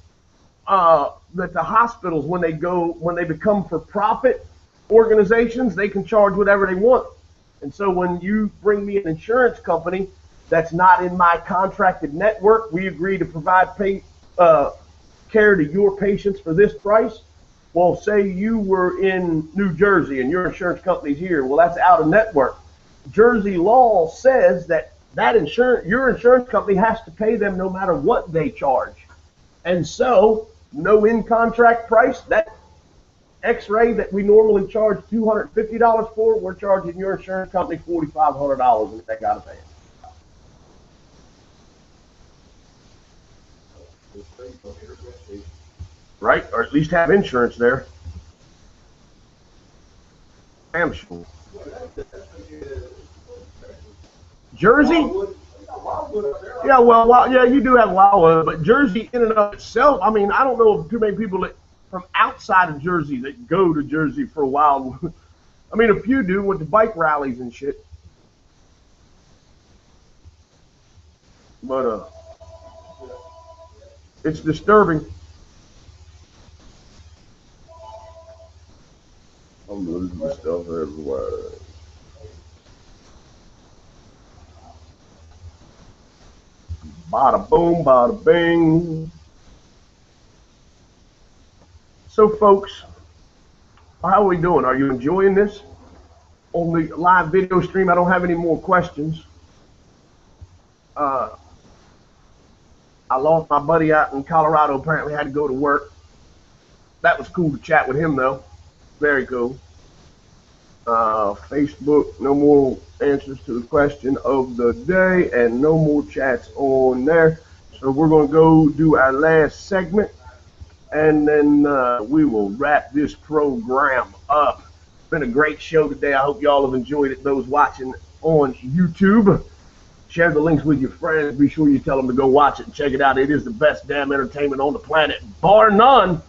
that the hospitals, when they become for-profit organizations, they can charge whatever they want. And so when you bring me an insurance company that's not in my contracted network, we agree to provide care to your patients for this price. Well, say you were in New Jersey and your insurance company's here. Well, that's out of network. Jersey law says that your insurance company has to pay them no matter what they charge. And so, no in-contract price, that X-ray that we normally charge $250 for, we're charging your insurance company $4,500 and they got to pay it. Right? Or at least have insurance there. Damn sure. Jersey? Yeah, well, yeah, you do have Wildwood, but Jersey in and of itself, I mean, I don't know of too many people from outside of Jersey that go to Jersey for a while. I mean, a few do with the bike rallies and shit. But it's disturbing. I'm losing stuff everywhere. Bada boom, bada bing. So, folks, how are we doing? Are you enjoying this? On the live video stream, I don't have any more questions. I lost my buddy out in Colorado. Apparently had to go to work. That was cool to chat with him, though. Very cool. Facebook, no more answers to the question of the day and no more chats on there. So we're going to go do our last segment and then we will wrap this program up. It's been a great show today. I hope y'all have enjoyed it. Those watching on YouTube, share the links with your friends. Be sure you tell them to go watch it and check it out. It is the best damn entertainment on the planet, bar none.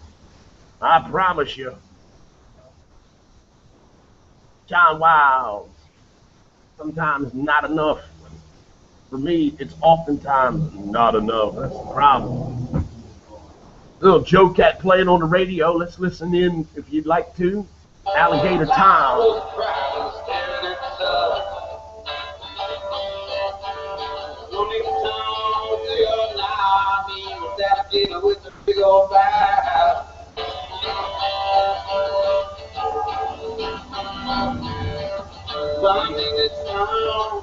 I promise you. John Wild. Sometimes not enough. For me, it's oftentimes not enough. That's the problem. Little Joe Cat playing on the radio. Let's listen in if you'd like to. Alligator Town. With the big old bag. Running the town,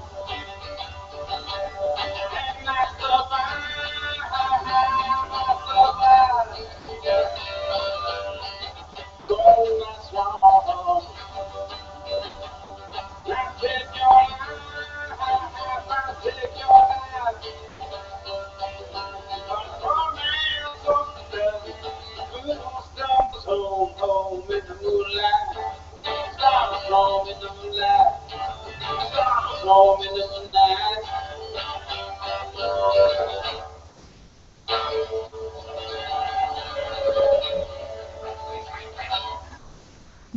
and that's the vibe. Going that's wrong. Let's take your life. Let's take your life. Home in the moonlight. Stars home in the moonlight. Stars home in the moonlight.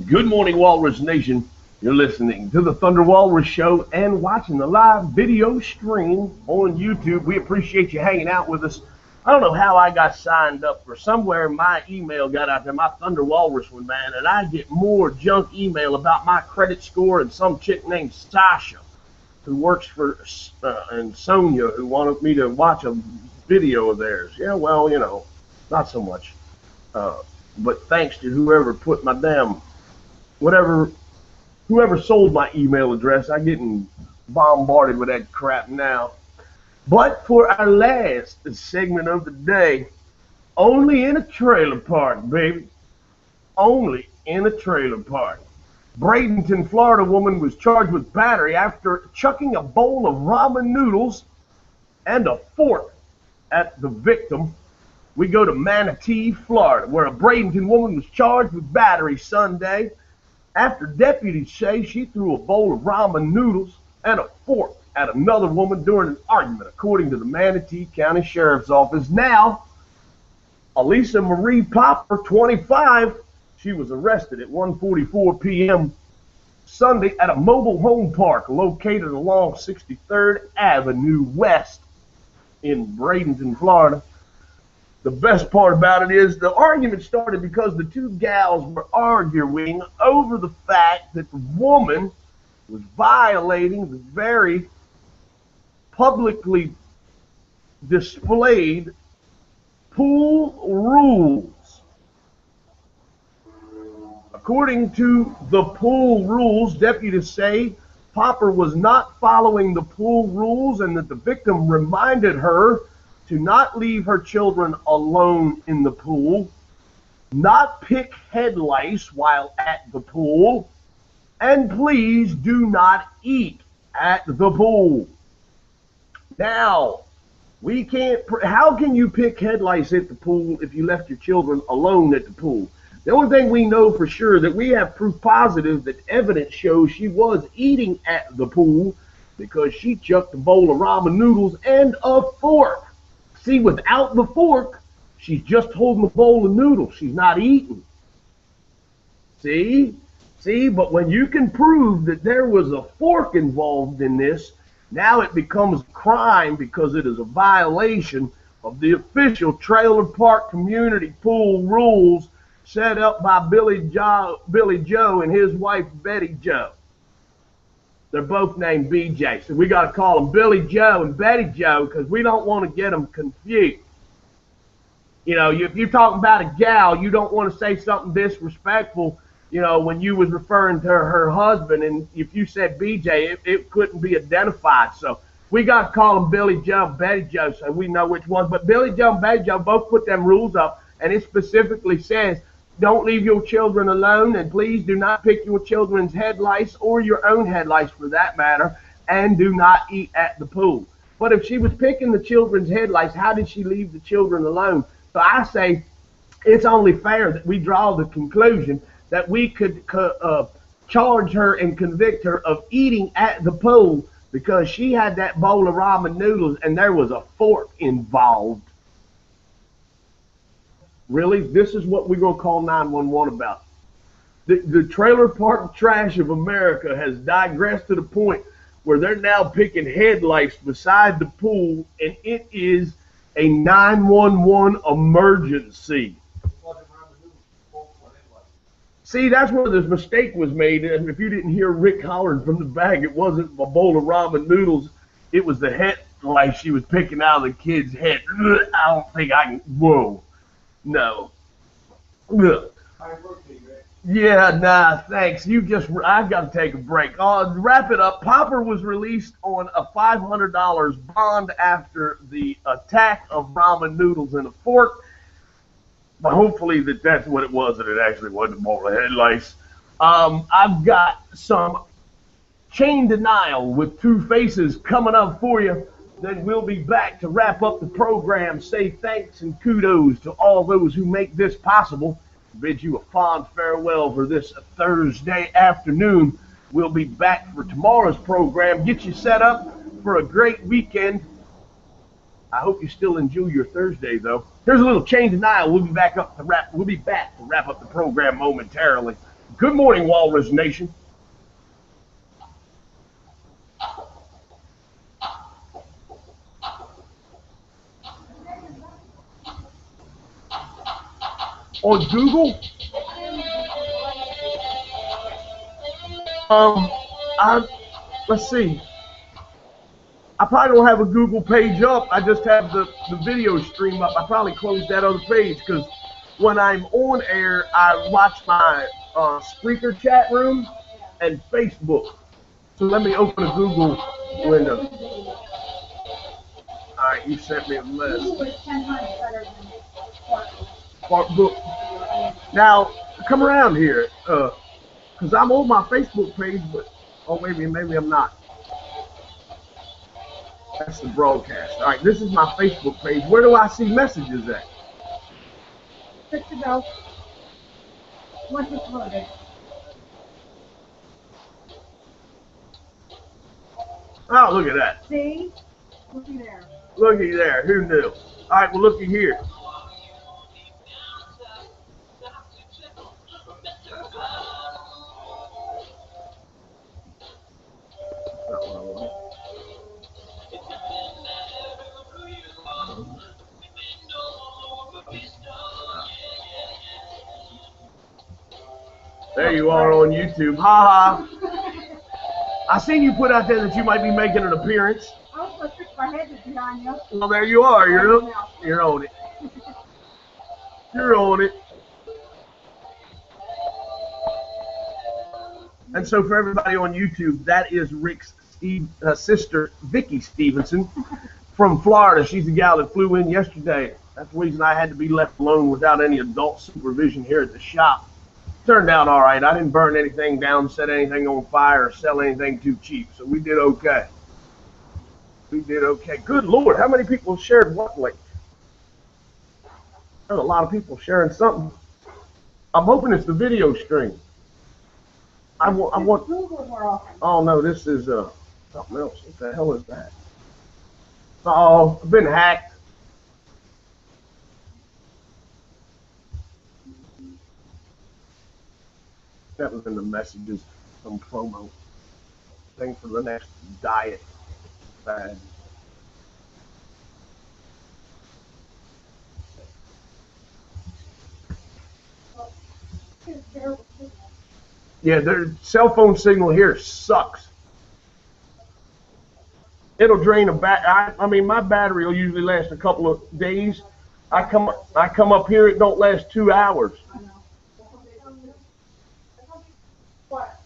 Good morning, Walrus Nation. You're listening to the Thunder Walrus Show and watching the live video stream on YouTube. We appreciate you hanging out with us. I don't know how I got signed up for somewhere. My email got out there, my Thunder Walrus one, man, and I get more junk email about my credit score and some chick named Sasha who works for, and Sonia who wanted me to watch a video of theirs. Yeah, well, you know, not so much. but thanks to whoever put my damn, whoever sold my email address, I'm getting bombarded with that crap now. But for our last segment of the day, only in a trailer park, baby. Only in a trailer park. Bradenton, Florida woman was charged with battery after chucking a bowl of ramen noodles and a fork at the victim. We go to Manatee, Florida, where a Bradenton woman was charged with battery Sunday after deputies say she threw a bowl of ramen noodles and a fork at another woman during an argument, according to the Manatee County Sheriff's Office. Now, Elisa Marie Popper, 25, she was arrested at 1:44 p.m. Sunday at a mobile home park located along 63rd Avenue West in Bradenton, Florida. The best part about it is the argument started because the two gals were arguing over the fact that the woman was violating the very publicly displayed pool rules. According to the pool rules, deputies say Popper was not following the pool rules and that the victim reminded her to not leave her children alone in the pool, not pick head lice while at the pool, and please do not eat at the pool. Now, we can't, how can you pick head lice at the pool if you left your children alone at the pool? The only thing we know for sure that we have proof positive that evidence shows she was eating at the pool because she chucked a bowl of ramen noodles and a fork. See, without the fork, she's just holding a bowl of noodles. She's not eating. See? See, but when you can prove that there was a fork involved in this, now it becomes a crime because it is a violation of the official trailer park community pool rules set up by Billy Joe and his wife Betty Joe. They're both named BJ, so we got to call them Billy Joe and Betty Joe because we don't want to get them confused. You know, if you're talking about a gal, you don't want to say something disrespectful, you know, when you was referring to her husband, and if you said BJ, it couldn't be identified. So we got to call them Billy Joe and Betty Joe so we know which ones. But Billy Joe and Betty Joe both put them rules up, and it specifically says, don't leave your children alone, and please do not pick your children's head lice or your own head lice for that matter, and do not eat at the pool. But if she was picking the children's head lice, how did she leave the children alone? So I say it's only fair that we draw the conclusion that we could charge her and convict her of eating at the pool because she had that bowl of ramen noodles and there was a fork involved. Really? This is what we're going to call 911 about. The trailer park trash of America has digressed to the point where they're now picking head lice beside the pool, and it is a 911 emergency. See, that's where this mistake was made. And if you didn't hear Rick hollering from the bag, it wasn't a bowl of ramen noodles. It was the head lice she was picking out of the kid's head. I don't think I can. Whoa. No. Yeah, nah, thanks. I've got to take a break. Wrap it up. Popper was released on a $500 bond after the attack of ramen noodles and a fork. But hopefully that's what it was, and it actually wasn't a bowl of head lice. I've got some chain denial with two faces coming up for you. Then we'll be back to wrap up the program, say thanks and kudos to all those who make this possible. Bid you a fond farewell for this Thursday afternoon. We'll be back for tomorrow's program. Get you set up for a great weekend. I hope you still enjoy your Thursday, though. Here's a little chain denial. We'll be back to wrap up the program momentarily. Good morning, Walrus Nation. On Google, let's see. I probably don't have a Google page up. I just have the video stream up. I probably closed that other page because when I'm on air, I watch my speaker chat room and Facebook. So let me open a Google window. All right, you sent me a list. Book. Now, come around here, because I'm on my Facebook page, but maybe I'm not. That's the broadcast. All right, this is my Facebook page. Where do I see messages at? Click to go. Once it's loaded. Oh, look at that. See? Looky there. Looky there. Who knew? All right, well, looky here. There you are on YouTube. Ha ha. I seen you put out there that you might be making an appearance. I was going to stick my head behind you. Well, there you are. You're on it. You're on it. And so for everybody on YouTube, that is Rick's sister, Vicki Stevenson, from Florida. She's the gal that flew in yesterday. That's the reason I had to be left alone without any adult supervision here at the shop. Turned out all right. I didn't burn anything down, set anything on fire, or sell anything too cheap. So we did okay. We did okay. Good Lord, how many people shared what link? There's a lot of people sharing something. I'm hoping it's the video stream. I want. Oh no, this is something else. What the hell is that? Oh, I've been hacked. That was in the messages, some promo thing for the next diet fad. Yeah, their cell phone signal here sucks. It'll drain a I mean, my battery will usually last a couple of days. I come up here, it don't last 2 hours. What?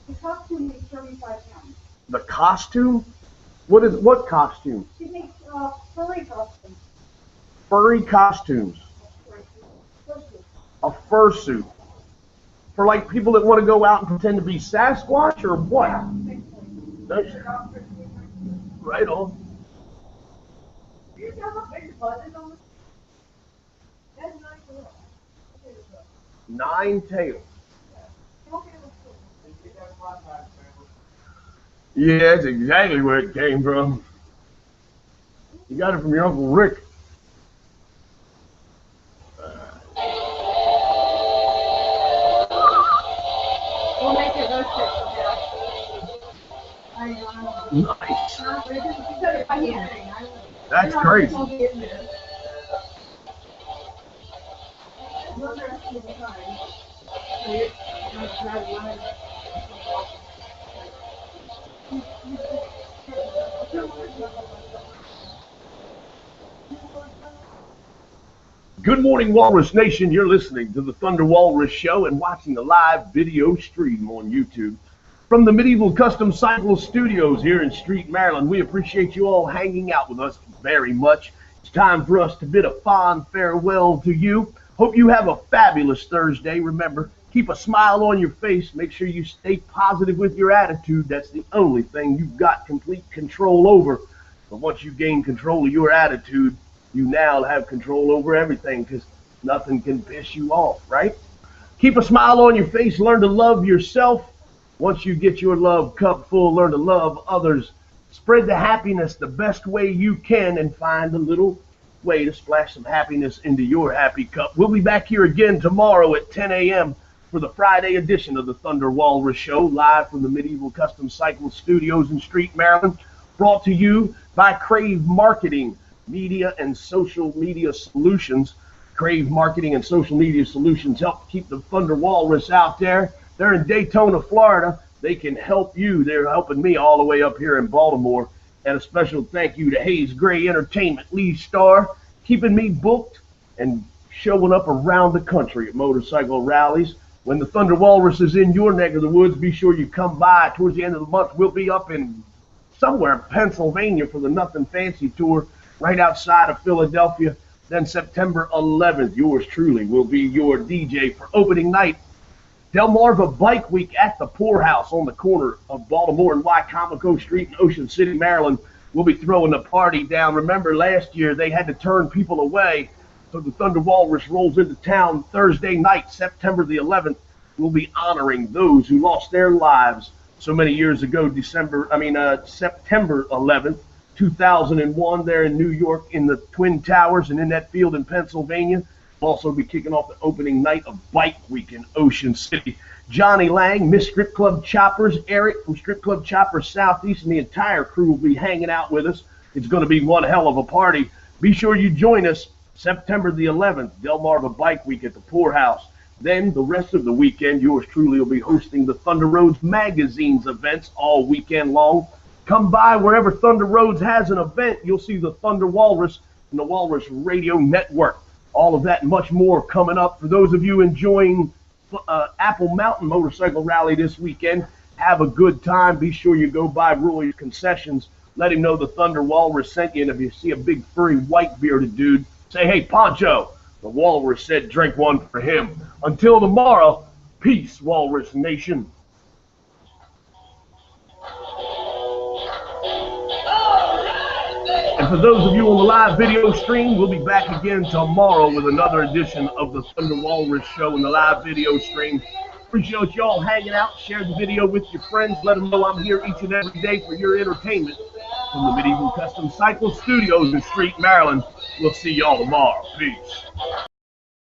The costume is 35 pounds. The costume? What costume? She makes furry costumes. Furry costumes. A fursuit. For like people that want to go out and pretend to be Sasquatch or what? Right on. 9 tails. Yeah, that's exactly where it came from. You got it from your Uncle Rick. We'll make it those Nice. That's crazy. Good morning, Walrus Nation. You're listening to the Thunder Walrus Show and watching the live video stream on YouTube from the Medieval Custom Cycle Studios here in Street, Maryland. We appreciate you all hanging out with us very much. It's time for us to bid a fond farewell to you. Hope you have a fabulous Thursday. Remember, keep a smile on your face. Make sure you stay positive with your attitude. That's the only thing you've got complete control over. But once you gain control of your attitude, you now have control over everything because nothing can piss you off, right? Keep a smile on your face. Learn to love yourself. Once you get your love cup full, learn to love others. Spread the happiness the best way you can and find a little way to splash some happiness into your happy cup. We'll be back here again tomorrow at 10 a.m. for the Friday edition of the Thunder Walrus Show, live from the Medieval Custom Cycle Studios in Street, Maryland, brought to you by Crave Marketing, Media and Social Media Solutions. Crave Marketing and Social Media Solutions help keep the Thunder Walrus out there. They're in Daytona, Florida. They can help you. They're helping me all the way up here in Baltimore. And a special thank you to Hayes Gray Entertainment, Lee Starr, keeping me booked and showing up around the country at motorcycle rallies. When the Thunder Walrus is in your neck of the woods, be sure you come by. Towards the end of the month, we'll be up in somewhere in Pennsylvania for the Nothing Fancy Tour, right outside of Philadelphia. Then September 11th, yours truly will be your DJ for opening night. Delmarva Bike Week at the Poorhouse on the corner of Baltimore and Wycomico Street in Ocean City, Maryland. We'll be throwing a party down. Remember, last year they had to turn people away, so the Thunder Walrus rolls into town Thursday night, September the 11th. We'll be honoring those who lost their lives so many years ago, September 11th, 2001, there in New York in the Twin Towers and in that field in Pennsylvania. We'll also be kicking off the opening night of Bike Week in Ocean City. Johnny Lang, Miss Strip Club Choppers, Eric from Strip Club Choppers Southeast, and the entire crew will be hanging out with us. It's going to be one hell of a party. Be sure you join us September the 11th, Delmarva Bike Week at the Poorhouse. Then the rest of the weekend, yours truly will be hosting the Thunder Roads Magazine's events all weekend long. Come by wherever Thunder Roads has an event. You'll see the Thunder Walrus and the Walrus Radio Network. All of that and much more coming up. For those of you enjoying Apple Mountain Motorcycle Rally this weekend, have a good time. Be sure you go by Roy's Concessions. Let him know the Thunder Walrus sent you. And if you see a big furry white bearded dude, say, hey, Poncho, the Walrus said drink one for him. Until tomorrow, peace, Walrus Nation. And for those of you on the live video stream, we'll be back again tomorrow with another edition of the Thunder Walrus Show in the live video stream. Appreciate y'all hanging out. Share the video with your friends. Let them know I'm here each and every day for your entertainment. From the Medieval Custom Cycle Studios in Street, Maryland. We'll see y'all tomorrow. Peace.